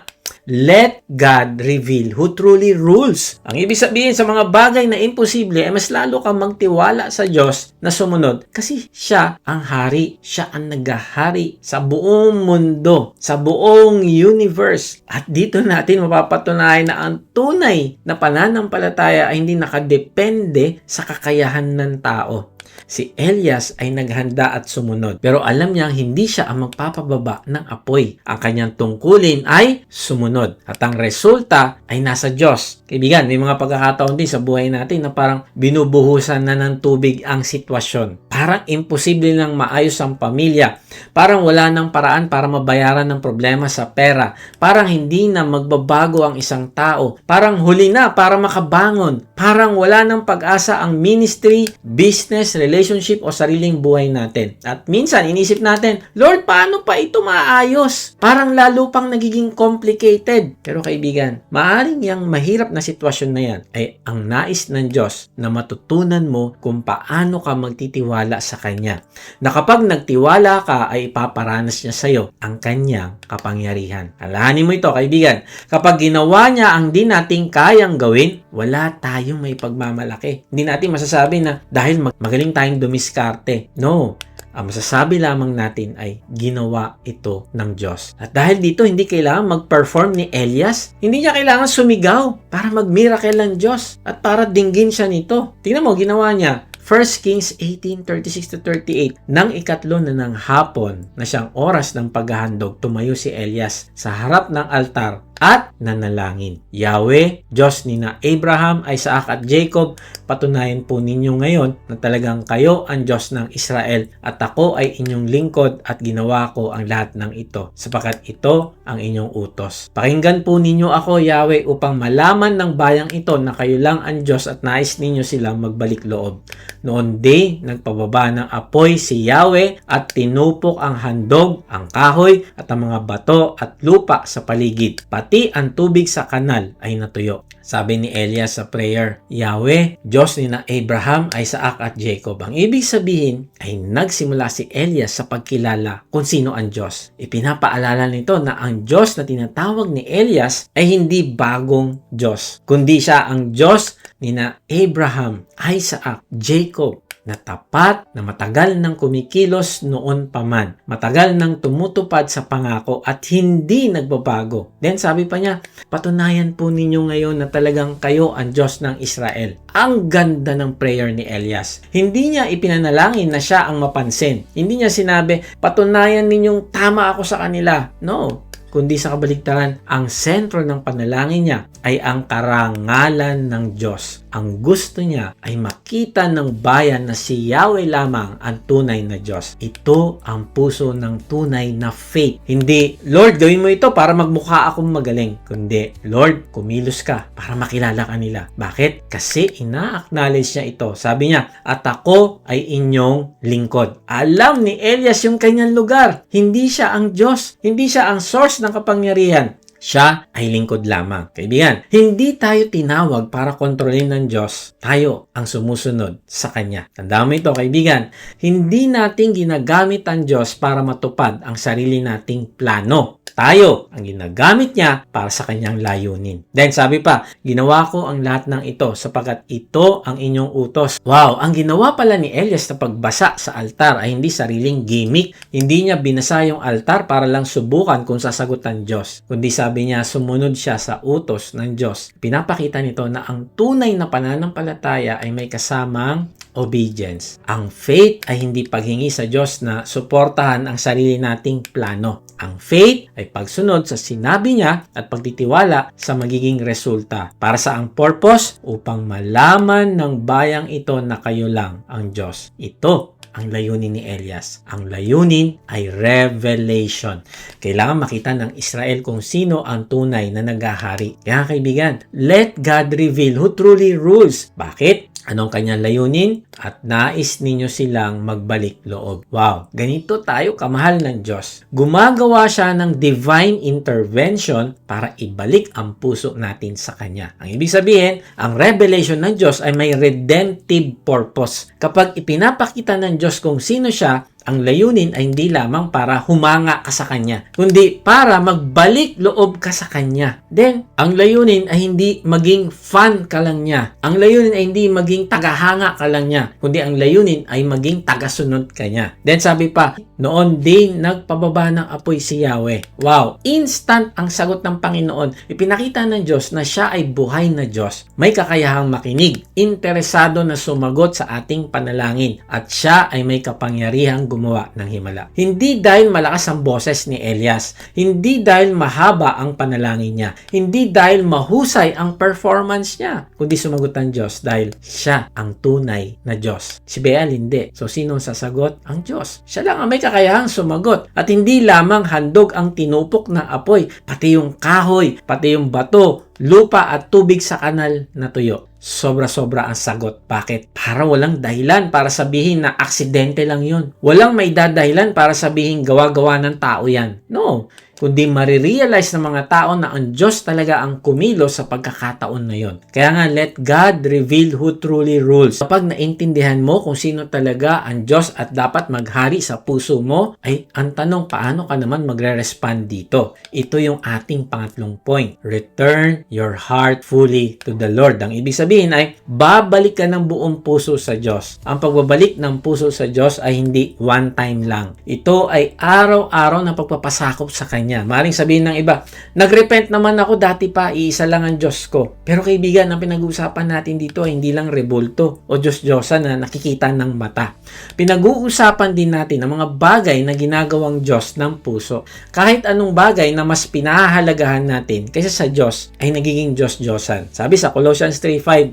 let God reveal who truly rules. Ang ibig sabihin sa mga bagay na imposible ay mas lalo kang magtiwala sa Diyos na sumunod kasi siya ang hari. Siya ang naghahari sa buong mundo, sa buong universe. At dito natin mapapatunayan na ang tunay na pananampalataya ay hindi nakadepende sa kakayahan ng tao. Si Elias ay naghanda at sumunod. Pero alam niyang hindi siya ang magpapababa ng apoy. Ang kanyang tungkulin ay sumunod. At ang resulta ay nasa Diyos. Kaibigan, may mga pagkakataon din sa buhay natin na parang binubuhusan na ng tubig ang sitwasyon. Parang imposible nang maayos ang pamilya. Parang wala nang paraan para mabayaran ng problema sa pera. Parang hindi na magbabago ang isang tao. Parang huli na para makabangon. Parang wala nang pag-asa ang ministry, business, relationship o sariling buhay natin. At minsan, inisip natin, Lord, paano pa ito maayos? Parang lalo pang nagiging complicated. Pero kaibigan, maaaring yung mahirap na sitwasyon na yan ay ang nais ng Diyos na matutunan mo kung paano ka magtitiwala sa Kanya. Na kapag nagtiwala ka ay ipaparanas niya sa iyo ang Kanyang kapangyarihan. Alalahanin mo ito, kaibigan. Kapag ginawa niya ang di nating kayang gawin, wala tayong may pagmamalaki. Hindi natin masasabi na dahil magaling tayong dumiskarte. No. Ang masasabi lamang natin ay ginawa ito ng Diyos. At dahil dito, hindi kailangan mag-perform ni Elias. Hindi niya kailangan sumigaw para mag-miracle ang Diyos at para dinggin siya nito. Tingnan mo, ginawa niya. 1 Kings 18:36-38. Nang ikatlo na ng hapon na siyang oras ng paghahandog, tumayo si Elias sa harap ng altar at nanalangin. Yahweh, Diyos ni na Abraham, Isaac at Jacob, patunayan po ninyo ngayon na talagang kayo ang Diyos ng Israel at ako ay inyong lingkod at ginawa ko ang lahat ng ito sapagkat ito ang inyong utos. Pakinggan po ninyo ako, Yahweh, upang malaman ng bayang ito na kayo lang ang Diyos at nais ninyo silang magbalik loob. Noon din, nagpababa ng apoy si Yahweh at tinupok ang handog, ang kahoy at ang mga bato at lupa sa paligid. Pati ang tubig sa kanal ay natuyo. Sabi ni Elias sa prayer, Yahweh, Diyos ni na Abraham, Isaac at Jacob. Ang ibig sabihin ay nagsimula si Elias sa pagkilala kung sino ang Diyos. Ipinapaalala nito na ang Diyos na tinatawag ni Elias ay hindi bagong Diyos, kundi siya ang Diyos ni na Abraham, Isaac, Jacob, na tapat, na matagal nang kumikilos noon pa man. Matagal nang tumutupad sa pangako at hindi nagbabago. Then sabi pa niya, patunayan po ninyo ngayon na talagang kayo ang Diyos ng Israel. Ang ganda ng prayer ni Elias. Hindi niya ipinanalangin na siya ang mapansin. Hindi niya sinabi, patunayan ninyong tama ako sa kanila. No. Kundi sa kabaligtaran, ang sentro ng panalangin niya ay ang karangalan ng Diyos. Ang gusto niya ay makita ng bayan na si Yahweh lamang ang tunay na Diyos. Ito ang puso ng tunay na faith. Hindi, Lord, gawin mo ito para magmukha akong magaling. Kundi, Lord, kumilos ka para makilala ka nila. Bakit? Kasi ina-acknowledge niya ito. Sabi niya, at ako ay inyong lingkod. Alam ni Elias yung kanyang lugar. Hindi siya ang Diyos. Hindi siya ang source ng kapangyarihan. Siya ay lingkod lamang. Kaibigan, hindi tayo tinawag para kontrolin ng Diyos. Tayo ang sumusunod sa Kanya. Tandaan mo ito, kaibigan. Hindi natin ginagamit ang Diyos para matupad ang sarili nating plano. Tayo ang ginagamit niya para sa kanyang layunin. Then sabi pa, ginawa ko ang lahat ng ito sapagkat ito ang inyong utos. Wow, ang ginawa pala ni Elias na pagbasa sa altar ay hindi sariling gimmick. Hindi niya binasa yung altar para lang subukan kung sasagot ang Diyos. Kundi sabi niya, sumunod siya sa utos ng Diyos. Pinapakita nito na ang tunay na pananampalataya ay may kasamang obedience. Ang faith ay hindi paghingi sa Diyos na suportahan ang sarili nating plano. Ang faith ay pagsunod sa sinabi niya at pagtitiwala sa magiging resulta. Para sa ang purpose? Upang malaman ng bayang ito na kayo lang ang Diyos. Ito ang layunin ni Elias? Ang layunin ay revelation. Kailangan makita ng Israel kung sino ang tunay na naghahari. Kaya kaibigan, let God reveal who truly rules. Bakit? Anong kanyang layunin? At nais ninyo silang magbalik loob. Wow! Ganito tayo kamahal ng Diyos. Gumagawa siya ng divine intervention para ibalik ang puso natin sa Kanya. Ang ibig sabihin, ang revelation ng Diyos ay may redemptive purpose. Kapag ipinapakita ng Diyos kung sino siya, ang layunin ay hindi lamang para humanga ka sa Kanya, kundi para magbalik loob ka sa Kanya. Then, ang layunin ay hindi maging fan ka lang niya. Ang layunin ay hindi maging tagahanga ka lang niya, kundi ang layunin ay maging tagasunod ka niya. Then sabi pa, noon din nagpababa ng apoy si Yahweh. Wow! Instant ang sagot ng Panginoon. Ipinakita ng Diyos na siya ay buhay na Diyos. May kakayahang makinig, interesado na sumagot sa ating panalangin, at siya ay may kapangyarihang gumawa ng himala. Hindi dahil malakas ang boses ni Elias, hindi dahil mahaba ang panalangin niya, hindi dahil mahusay ang performance niya, kundi sumagot ang Diyos dahil siya ang tunay na Diyos. Si Baal hindi. So sino ang sasagot? Ang Diyos. Siya lang ang may kakayahang sumagot. At hindi lamang handog ang tinupok na apoy, pati yung kahoy, pati yung bato, lupa at tubig sa kanal na tuyo. Sobra-sobra ang sagot. Bakit? Para walang dahilan para sabihin na aksidente lang yun. Walang may dadahilan para sabihin gawa-gawa ng tao yan. No. Kundi marirealize ng mga tao na ang Diyos talaga ang kumilos sa pagkakataon na yon. Kaya nga, let God reveal who truly rules. Kapag naintindihan mo kung sino talaga ang Diyos at dapat maghari sa puso mo, ay ang tanong, paano ka naman magre-respond dito? Ito yung ating pangatlong point. Return your heart fully to the Lord. Ang ibig sabihin ay, babalik ka ng buong puso sa Diyos. Ang pagbabalik ng puso sa Diyos ay hindi one time lang. Ito ay araw-araw na pagpapasakop sa Kanya. Maring sabihin ng iba, nagrepent naman ako dati pa, iisa lang ang Diyos ko. Pero kaibigan, ang pinag-uusapan natin dito ay hindi lang rebulto o Diyos-Diyosan na nakikita ng mata. Pinag-uusapan din natin ang mga bagay na ginagawang Diyos ng puso. Kahit anong bagay na mas pinahahalagahan natin kaysa sa Diyos ay nagiging Diyos-Diyosan. Sabi sa Colossians 3:5,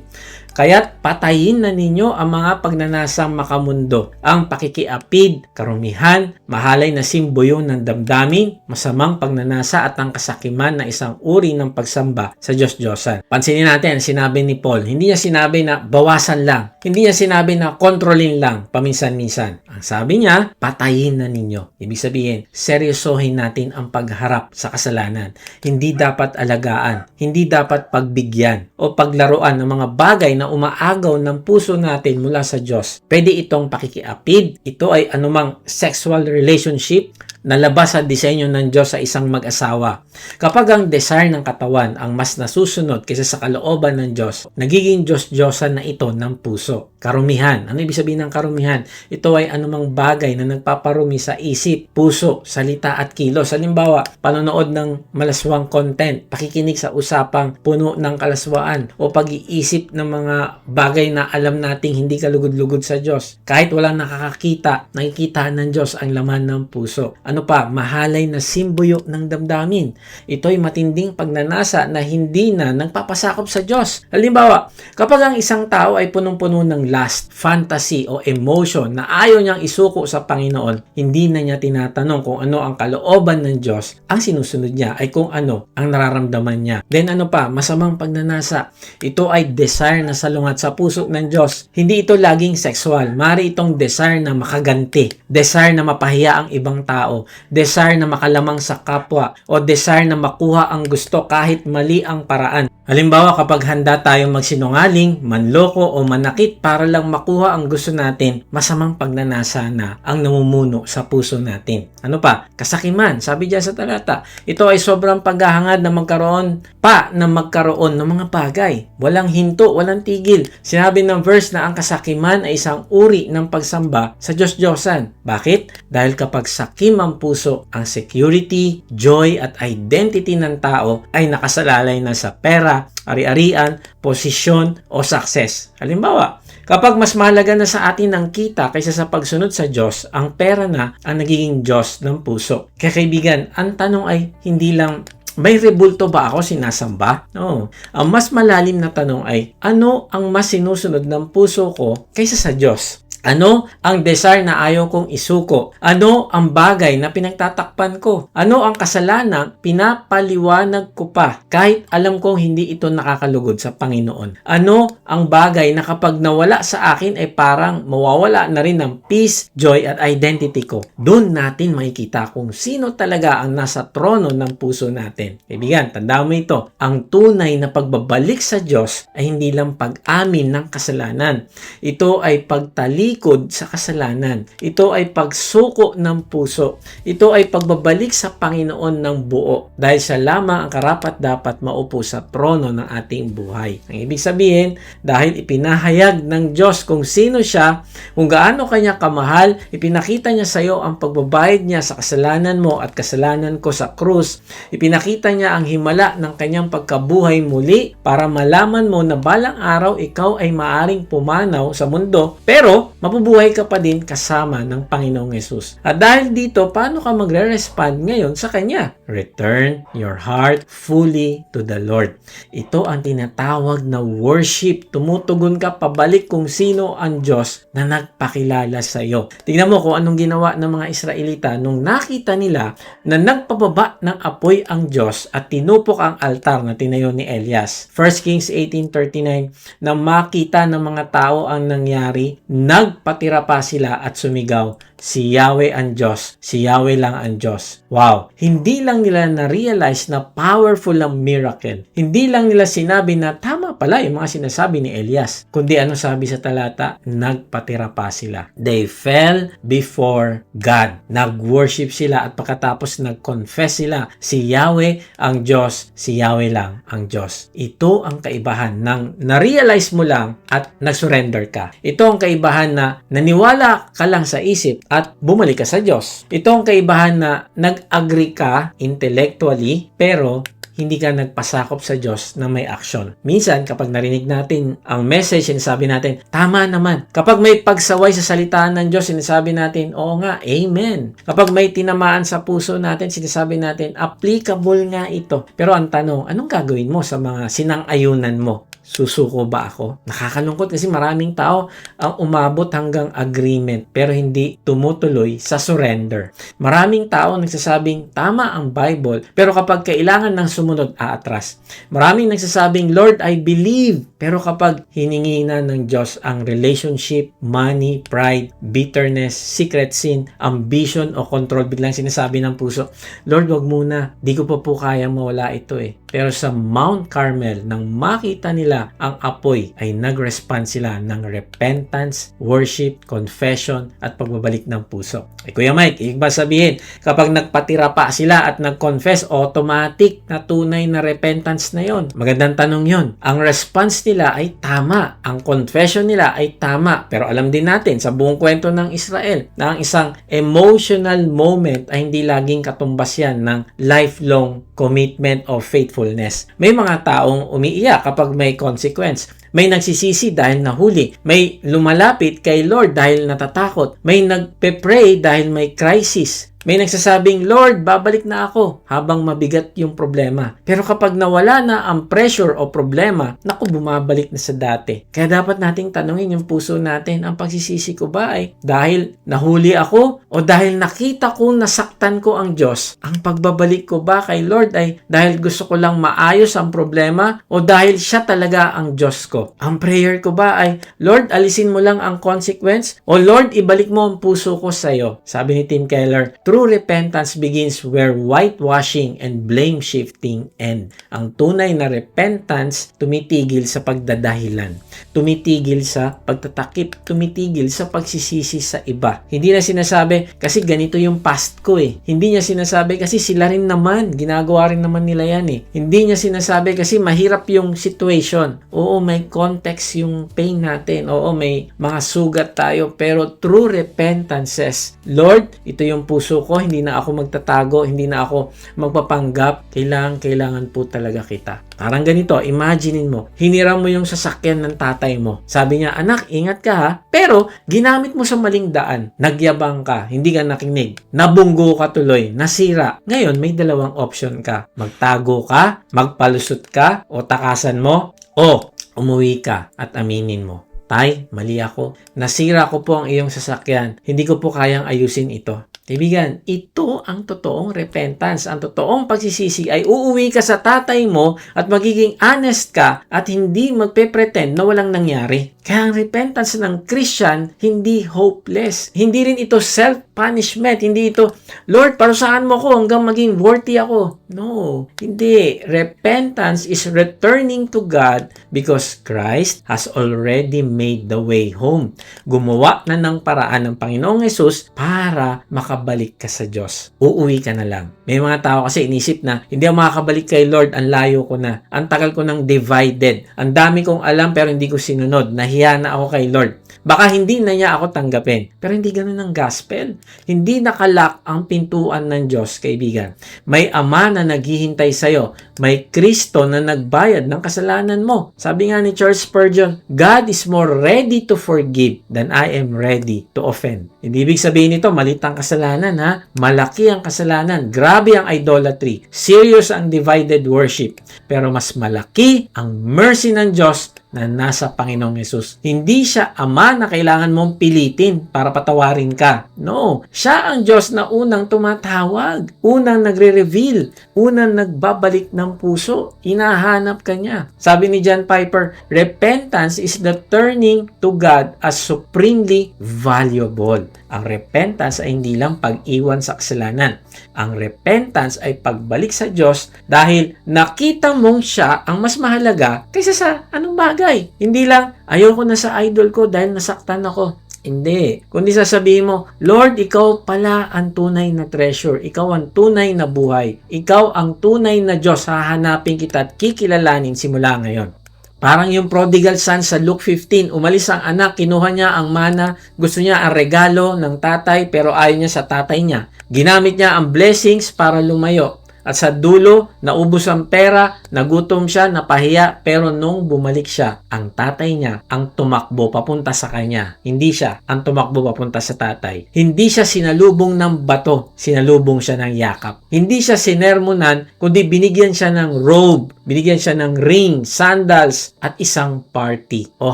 kaya't patayin na ninyo ang mga pagnanasang makamundo, ang pakikiapid, karumihan, mahalay na simboyo ng damdamin, masamang pagnanasa at ang kasakiman na isang uri ng pagsamba sa Diyos-Diyosan. Pansinin natin, sinabi ni Paul, hindi niya sinabi na bawasan lang, hindi niya sinabi na kontrolin lang, paminsan-minsan. Ang sabi niya, patayin na ninyo. Ibig sabihin, seryosohin natin ang pagharap sa kasalanan. Hindi dapat alagaan, hindi dapat pagbigyan o paglaruan ng mga bagay na umaagaw ng puso natin mula sa Diyos. Pwede itong pakikiapid. Ito ay anumang sexual relationship na labas sa disenyo ng Diyos sa isang mag-asawa. Kapag ang desire ng katawan ang mas nasusunod kaysa sa kalooban ng Diyos, nagiging Diyos-Diyosan na ito ng puso. Karumihan. Ano ibig sabihin ng karumihan? Ito ay anumang bagay na nagpaparumi sa isip, puso, salita at kilos. Halimbawa, panonood ng malaswang content, pakikinig sa usapang puno ng kalaswaan, o pag-iisip ng mga bagay na alam nating hindi kalugod-lugod sa Diyos. Kahit walang nakakakita, nakikita ng Diyos ang laman ng puso. Ano pa? Mahalay na simboyo ng damdamin. Ito'y matinding pagnanasa na hindi na nagpapasakop sa Diyos. Halimbawa, kapag ang isang tao ay punong-puno ng lust, fantasy o emotion na ayaw niyang isuko sa Panginoon, hindi na niya tinatanong kung ano ang kalooban ng Diyos. Ang sinusunod niya ay kung ano ang nararamdaman niya. Then ano pa? Masamang pagnanasa. Ito ay desire na salungat sa puso ng Diyos. Hindi ito laging sexual. Mari itong desire na makaganti, desire na mapahiya ang ibang tao, desire na makalamang sa kapwa, o desire na makuha ang gusto kahit mali ang paraan. Halimbawa, kapag handa tayong magsinungaling, manloko o manakit para lang makuha ang gusto natin, masamang pagnanasa na ang namumuno sa puso natin. Ano pa? Kasakiman. Sabi diyan sa talata, ito ay sobrang paghahangad na magkaroon ng mga bagay. Walang hinto, walang tigil. Sinabi ng verse na ang kasakiman ay isang uri ng pagsamba sa Diyos-Diyosan. Bakit? Dahil kapag sakim ang puso, ang security, joy at identity ng tao ay nakasalalay na sa pera, ari-arian, posisyon o success. Halimbawa, kapag mas mahalaga na sa atin ang kita kaysa sa pagsunod sa Diyos, ang pera na ang nagiging Diyos ng puso. Kaya kaibigan, ang tanong ay hindi lang, may rebulto ba ako sinasamba? No. Ang mas malalim na tanong ay, ano ang mas sinusunod ng puso ko kaysa sa Diyos? Ano ang desire na ayaw kong isuko? Ano ang bagay na pinagtatakpan ko? Ano ang kasalanan pinapaliwanag ko pa kahit alam kong hindi ito nakakalugod sa Panginoon? Ano ang bagay na kapag nawala sa akin ay parang mawawala na rin ng peace, joy at identity ko? Doon natin makikita kung sino talaga ang nasa trono ng puso natin. Kaibigan, tandaan mo ito. Ang tunay na pagbabalik sa Diyos ay hindi lang pag-amin ng kasalanan. Ito ay pagtalikod sa kasalanan. Ito ay pagsuko ng puso. Ito ay pagbabalik sa Panginoon ng buo dahil siya lamang ang karapat-dapat maupo sa trono ng ating buhay. Ang ibig sabihin, dahil ipinahayag ng Diyos kung sino siya, kung gaano kanya kamahal, ipinakita niya sa iyo ang pagbabayad niya sa kasalanan mo at kasalanan ko sa krus. Ipinakita niya ang himala ng kanyang pagkabuhay muli para malaman mo na balang araw ikaw ay maaring pumanaw sa mundo, pero mabubuhay ka pa din kasama ng Panginoong Yesus. At dahil dito, paano ka magre-respond ngayon sa Kanya? Return your heart fully to the Lord. Ito ang tinatawag na worship. Tumutugon ka pabalik kung sino ang Diyos na nagpakilala sa iyo. Tingnan mo kung anong ginawa ng mga Israelita nung nakita nila na nagpababa ng apoy ang Diyos at tinupok ang altar na tinayo ni Elias. 1 Kings 18:39, na makita ng mga tao ang nangyari, nagpatira pa sila at sumigaw, si Yahweh ang Diyos, si Yahweh lang ang Diyos. Wow! Hindi lang nila na-realize na powerful ang miracle. Hindi lang nila sinabi na tama pala yung mga sinasabi ni Elias. Kundi ano sabi sa talata? Nagpatira pa sila. They fell before God. Nag-worship sila at pagkatapos nag-confess sila, si Yahweh ang Diyos, si Yahweh lang ang Diyos. Ito ang kaibahan ng na-realize mo lang at nag-surrender ka. Ito ang kaibahan na naniwala ka lang sa isip at bumalik ka sa Diyos. Ito ang kaibahan na nag-agree ka intellectually pero hindi ka nagpasakop sa Diyos na may action. Minsan, kapag narinig natin ang message, sinasabi natin, tama naman. Kapag may pagsaway sa salitaan ng Diyos, sinasabi natin, oo nga, amen. Kapag may tinamaan sa puso natin, sinasabi natin, applicable nga ito. Pero ang tanong, anong gagawin mo sa mga sinang-ayunan mo? Susuko ba ako? Nakakalungkot kasi maraming tao ang umabot hanggang agreement pero hindi tumutuloy sa surrender. Maraming tao nagsasabing tama ang Bible pero kapag kailangan ng sumunod, aatras. Maraming nagsasabing, Lord, I believe. Pero kapag hiningi na ng Diyos ang relationship, money, pride, bitterness, secret sin, ambition o control, biglang sinasabi ng puso, Lord, wag muna. Di ko pa po kaya mawala ito eh. Pero sa Mount Carmel, nang makita nila ang apoy, ay nag-respond sila ng repentance, worship, confession, at pagbabalik ng puso. Kuya Mike, ibig ba sabihin, kapag nagpatira pa sila at nag-confess, automatic na tunay na repentance na yon? Magandang tanong yon. Ang response nila ay tama. Ang confession nila ay tama. Pero alam din natin sa buong kwento ng Israel na ang isang emotional moment ay hindi laging katumbas yan ng lifelong commitment of faithfulness. May mga taong umiiyak kapag may consequence. May nagsisisi dahil nahuli. May lumalapit kay Lord dahil natatakot. May nagpe-pray dahil may crisis. May nagsasabing, Lord, babalik na ako habang mabigat yung problema. Pero kapag nawala na ang pressure o problema, naku, bumabalik na sa dati. Kaya dapat nating tanungin yung puso natin, ang pagsisisi ko ba ay dahil nahuli ako o dahil nakita ko nasaktan ko ang Diyos? Ang pagbabalik ko ba kay Lord ay dahil gusto ko lang maayos ang problema o dahil siya talaga ang Diyos ko? Ang prayer ko ba ay, Lord, alisin mo lang ang consequence o Lord, ibalik mo ang puso ko sa iyo? Sabi ni Tim Keller, true repentance begins where whitewashing and blame shifting end. Ang tunay na repentance tumitigil sa pagdadahilan, tumitigil sa pagtatakip, tumitigil sa pagsisisi sa iba. Hindi na sinasabi, kasi ganito yung past ko eh. Hindi niya sinasabi, kasi sila rin naman, ginagawa rin naman nila yan eh. Hindi niya sinasabi, kasi mahirap yung situation. Oo, may context yung pain natin. Oo, may mga sugat tayo. Pero true repentance says, Lord, ito yung puso ko, hindi na ako magtatago, hindi na ako magpapanggap. Kailangan po talaga kita. Parang ganito, imaginein mo, hiniram mo yung sasakyan ng tatay mo. Sabi niya, anak, ingat ka ha. Pero, ginamit mo sa maling daan. Nagyabang ka, hindi ka nakinig. Nabunggo ka tuloy, nasira. Ngayon, may dalawang option ka. Magtago ka, magpalusot ka, o takasan mo, o umuwi ka at aminin mo. Tay, mali ako. Nasira ko po ang iyong sasakyan. Hindi ko po kayang ayusin ito. Kaibigan, ito ang totoong repentance. Ang totoong pagsisisi ay uuwi ka sa tatay mo at magiging honest ka at hindi magpe-pretend na walang nangyari. Kaya ang repentance ng Christian, hindi hopeless. Hindi rin ito self-punishment. Hindi ito, Lord, parusahan mo ko hanggang maging worthy ako. No, hindi. Repentance is returning to God because Christ has already made the way home. Gumawa na ng paraan ng Panginoong Hesus para makabalik ka sa Diyos. Uuwi ka na lang. May mga tao kasi inisip na, hindi ako makakabalik kay Lord, ang layo ko na. Ang tagal ko nang divided. Ang dami kong alam pero hindi ko sinunod. Nahiya na ako kay Lord. Baka hindi na niya ako tanggapin. Pero hindi ganun ang gospel. Hindi nakalock ang pintuan ng Diyos, kaibigan. May Ama na naghihintay sa'yo. May Kristo na nagbayad ng kasalanan mo. Sabi nga ni Charles Spurgeon, God is more ready to forgive than I am ready to offend. Hindi ibig sabihin nito, malit ang kasalanan ha. Malaki ang kasalanan. Grabe ang idolatry. Serious ang divided worship. Pero mas malaki ang mercy ng Diyos na nasa Panginoong Hesus. Hindi siya Ama na kailangan mong pilitin para patawarin ka. No, siya ang Diyos na unang tumatawag, unang nagre-reveal, unang nagbabalik ng puso. Hinahanap ka niya. Sabi ni John Piper, repentance is the turning to God as supremely valuable. Ang repentance ay hindi lang pag-iwan sa kasalanan. Ang repentance ay pagbalik sa Diyos dahil nakita mong siya ang mas mahalaga kaysa sa anong bagay. Hindi lang, ayoko na sa idol ko dahil nasaktan ako. Hindi. Kundi sasabihin mo, Lord, ikaw pala ang tunay na treasure. Ikaw ang tunay na buhay. Ikaw ang tunay na Diyos. Hahanapin kita at kikilalanin simula ngayon. Parang yung prodigal son sa Luke 15, umalis ang anak, kinuha niya ang mana, gusto niya ang regalo ng tatay pero ayaw niya sa tatay niya. Ginamit niya ang blessings para lumayo. At sa dulo, naubos ang pera, nagutom siya, napahiya, pero nung bumalik siya, ang tatay niya ang tumakbo papunta sa kanya. Hindi siya ang tumakbo papunta sa tatay. Hindi siya sinalubong ng bato, sinalubong siya ng yakap. Hindi siya sinermonan, kundi binigyan siya ng robe, binigyan siya ng ring, sandals, at isang party o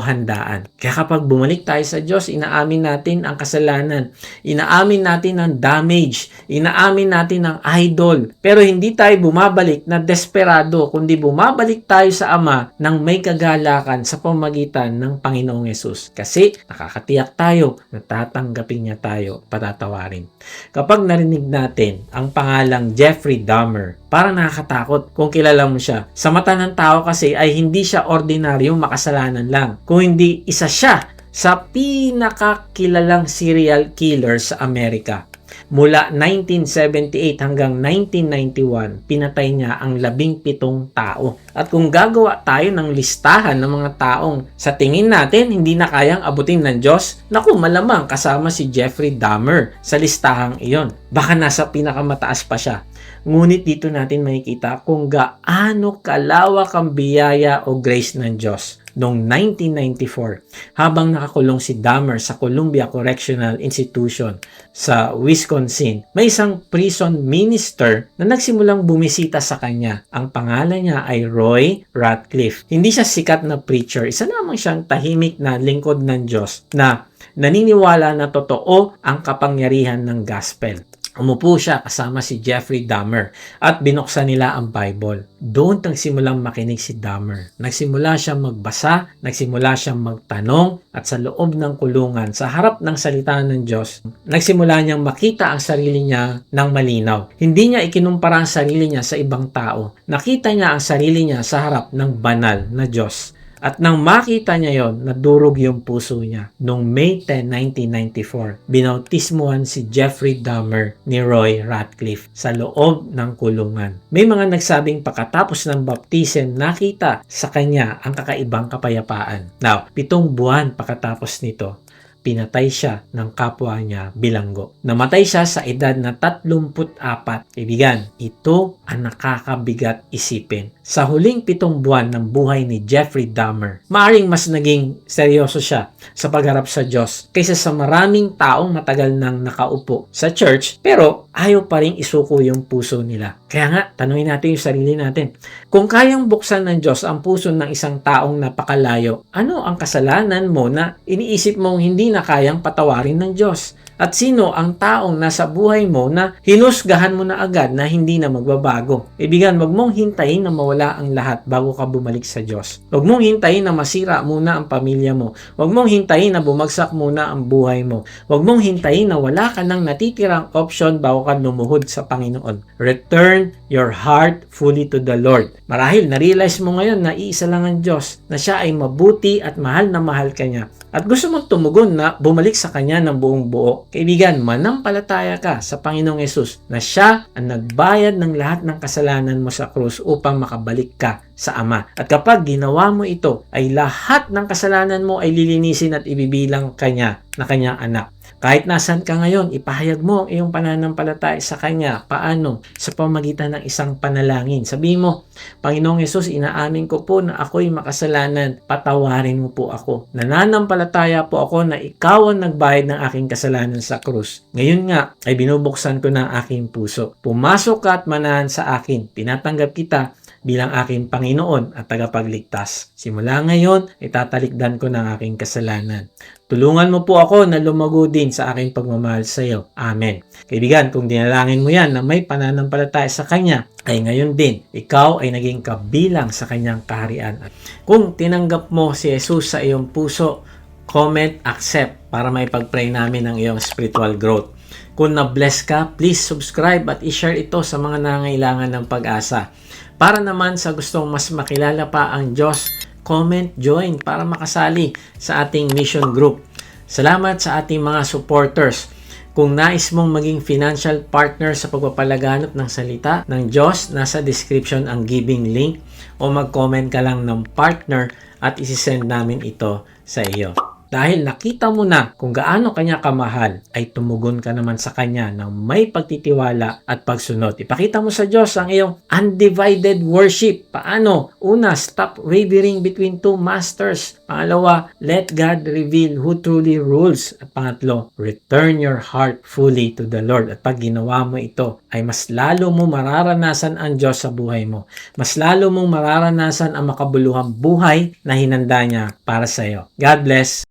handaan. Kaya kapag bumalik tayo sa Diyos, inaamin natin ang kasalanan, inaamin natin ang damage, inaamin natin ang idol, pero hindi tayo bumabalik na desperado, kundi bumabalik tayo sa Ama ng may kagalakan sa pamamagitan ng Panginoong Hesus. Kasi nakakatiyak tayo na tatanggapin niya tayo, patatawarin. Kapag narinig natin ang pangalang Jeffrey Dahmer, parang nakakatakot kung kilala mo siya. Sa mata ng tao kasi ay hindi siya ordinaryong makasalanan lang, kung hindi isa siya sa pinakakilalang serial killer sa Amerika. Mula 1978 hanggang 1991, pinatay niya ang 17 tao. At kung gagawa tayo ng listahan ng mga taong sa tingin natin hindi na kayang abutin ng Diyos, naku, malamang kasama si Jeffrey Dahmer sa listahang iyon. Baka nasa pinakamataas pa siya. Ngunit dito natin makikita kung gaano kalawak ang biyaya o grace ng Diyos. Noong 1994, habang nakakulong si Dahmer sa Columbia Correctional Institution sa Wisconsin, may isang prison minister na nagsimulang bumisita sa kanya. Ang pangalan niya ay Roy Ratcliffe. Hindi siya sikat na preacher, isa lamang siyang tahimik na lingkod ng Diyos na naniniwala na totoo ang kapangyarihan ng gospel. Umupo siya kasama si Jeffrey Dahmer at binuksan nila ang Bible. Doon nagsimulang makinig si Dahmer. Nagsimula siyang magbasa, nagsimula siyang magtanong at sa loob ng kulungan, sa harap ng salita ng Diyos, nagsimula niyang makita ang sarili niya ng malinaw. Hindi niya ikinumpara ang sarili niya sa ibang tao. Nakita niya ang sarili niya sa harap ng banal na Diyos. At nang makita niya yon, nadurog yung puso niya. Noong May 10, 1994, binautismuhan si Jeffrey Dahmer ni Roy Ratcliffe sa loob ng kulungan. May mga nagsabing pagkatapos ng baptism, nakita sa kanya ang kakaibang kapayapaan. Now, 7 buwan pagkatapos nito, pinatay siya ng kapwa niya bilanggo. Namatay siya sa edad na 34. Kaibigan, ito ang nakakabigat isipin. Sa huling 7 buwan ng buhay ni Jeffrey Dahmer, maaring mas naging seryoso siya. sa pagharap sa Diyos kaysa sa maraming taong matagal nang nakaupo sa church pero ayaw pa rin isuko yung puso nila. Kaya nga, tanungin natin yung sarili natin. Kung kayang buksan ng Diyos ang puso ng isang taong napakalayo, ano ang kasalanan mo na iniisip mong hindi na kayang patawarin ng Diyos? At sino ang taong nasa buhay mo na hinusgahan mo na agad na hindi na magbabago? Ibigan, wag mong hintayin na mawala ang lahat bago ka bumalik sa Diyos. Wag mong hintayin na masira muna ang pamilya mo. Wag mong hintayin na bumagsak muna ang buhay mo. Wag mong hintayin na wala ka nang natitirang option bago ka lumuhod sa Panginoon. Return your heart fully to the Lord. Marahil na-realize mo ngayon na iisa lang ang Diyos, na siya ay mabuti at mahal na mahal ka niya. At gusto mong tumugon na bumalik sa Kanya ng buong buo. Kaibigan, manampalataya ka sa Panginoong Yesus na siya ang nagbayad ng lahat ng kasalanan mo sa krus upang makabalik ka sa Ama. At kapag ginawa mo ito, ay lahat ng kasalanan mo ay lilinisin at ibibilang Kanya na Kanyang anak. Kahit nasan ka ngayon, ipahayag mo ang iyong pananampalataya sa Kanya. Paano? Sa pamagitan ng isang panalangin. Sabihin mo, Panginoong Yesus, inaamin ko po na ako'y makasalanan. Patawarin mo po ako. Nananampalataya po ako na ikaw ang nagbayad ng aking kasalanan sa krus. Ngayon nga, ay binubuksan ko na ang aking puso. Pumasok ka at manahan sa akin. Tinatanggap kita bilang aking Panginoon at tagapagligtas. Simula ngayon, itatalikdan ko ng aking kasalanan. Tulungan mo po ako na lumago din sa aking pagmamahal sa iyo. Amen. Kaibigan, kung dinalangin mo yan na may pananampalataya sa Kanya, ay ngayon din, ikaw ay naging kabilang sa Kanyang kaharian. Kung tinanggap mo si Jesus sa iyong puso, comment, accept para may pag-pray namin ang iyong spiritual growth. Kung na-bless ka, please subscribe at i-share ito sa mga nangangailangan ng pag-asa. Para naman sa gustong mas makilala pa ang Diyos, comment, join para makasali sa ating mission group. Salamat sa ating mga supporters. Kung nais mong maging financial partner sa pagpapalaganap ng salita ng Diyos, nasa description ang giving link o mag-comment ka lang ng partner at isisend namin ito sa iyo. Dahil nakita mo na kung gaano Kanya kamahal, ay tumugon ka naman sa Kanya ng may pagtitiwala at pagsunod. Ipakita mo sa Diyos ang iyong undivided worship. Paano? Una, stop wavering between two masters. Pangalawa, let God reveal who truly rules. At pangatlo, return your heart fully to the Lord. At pag ginawa mo ito, ay mas lalo mo mararanasan ang Diyos sa buhay mo. Mas lalo mong mararanasan ang makabuluhang buhay na hinanda niya para sa iyo. God bless.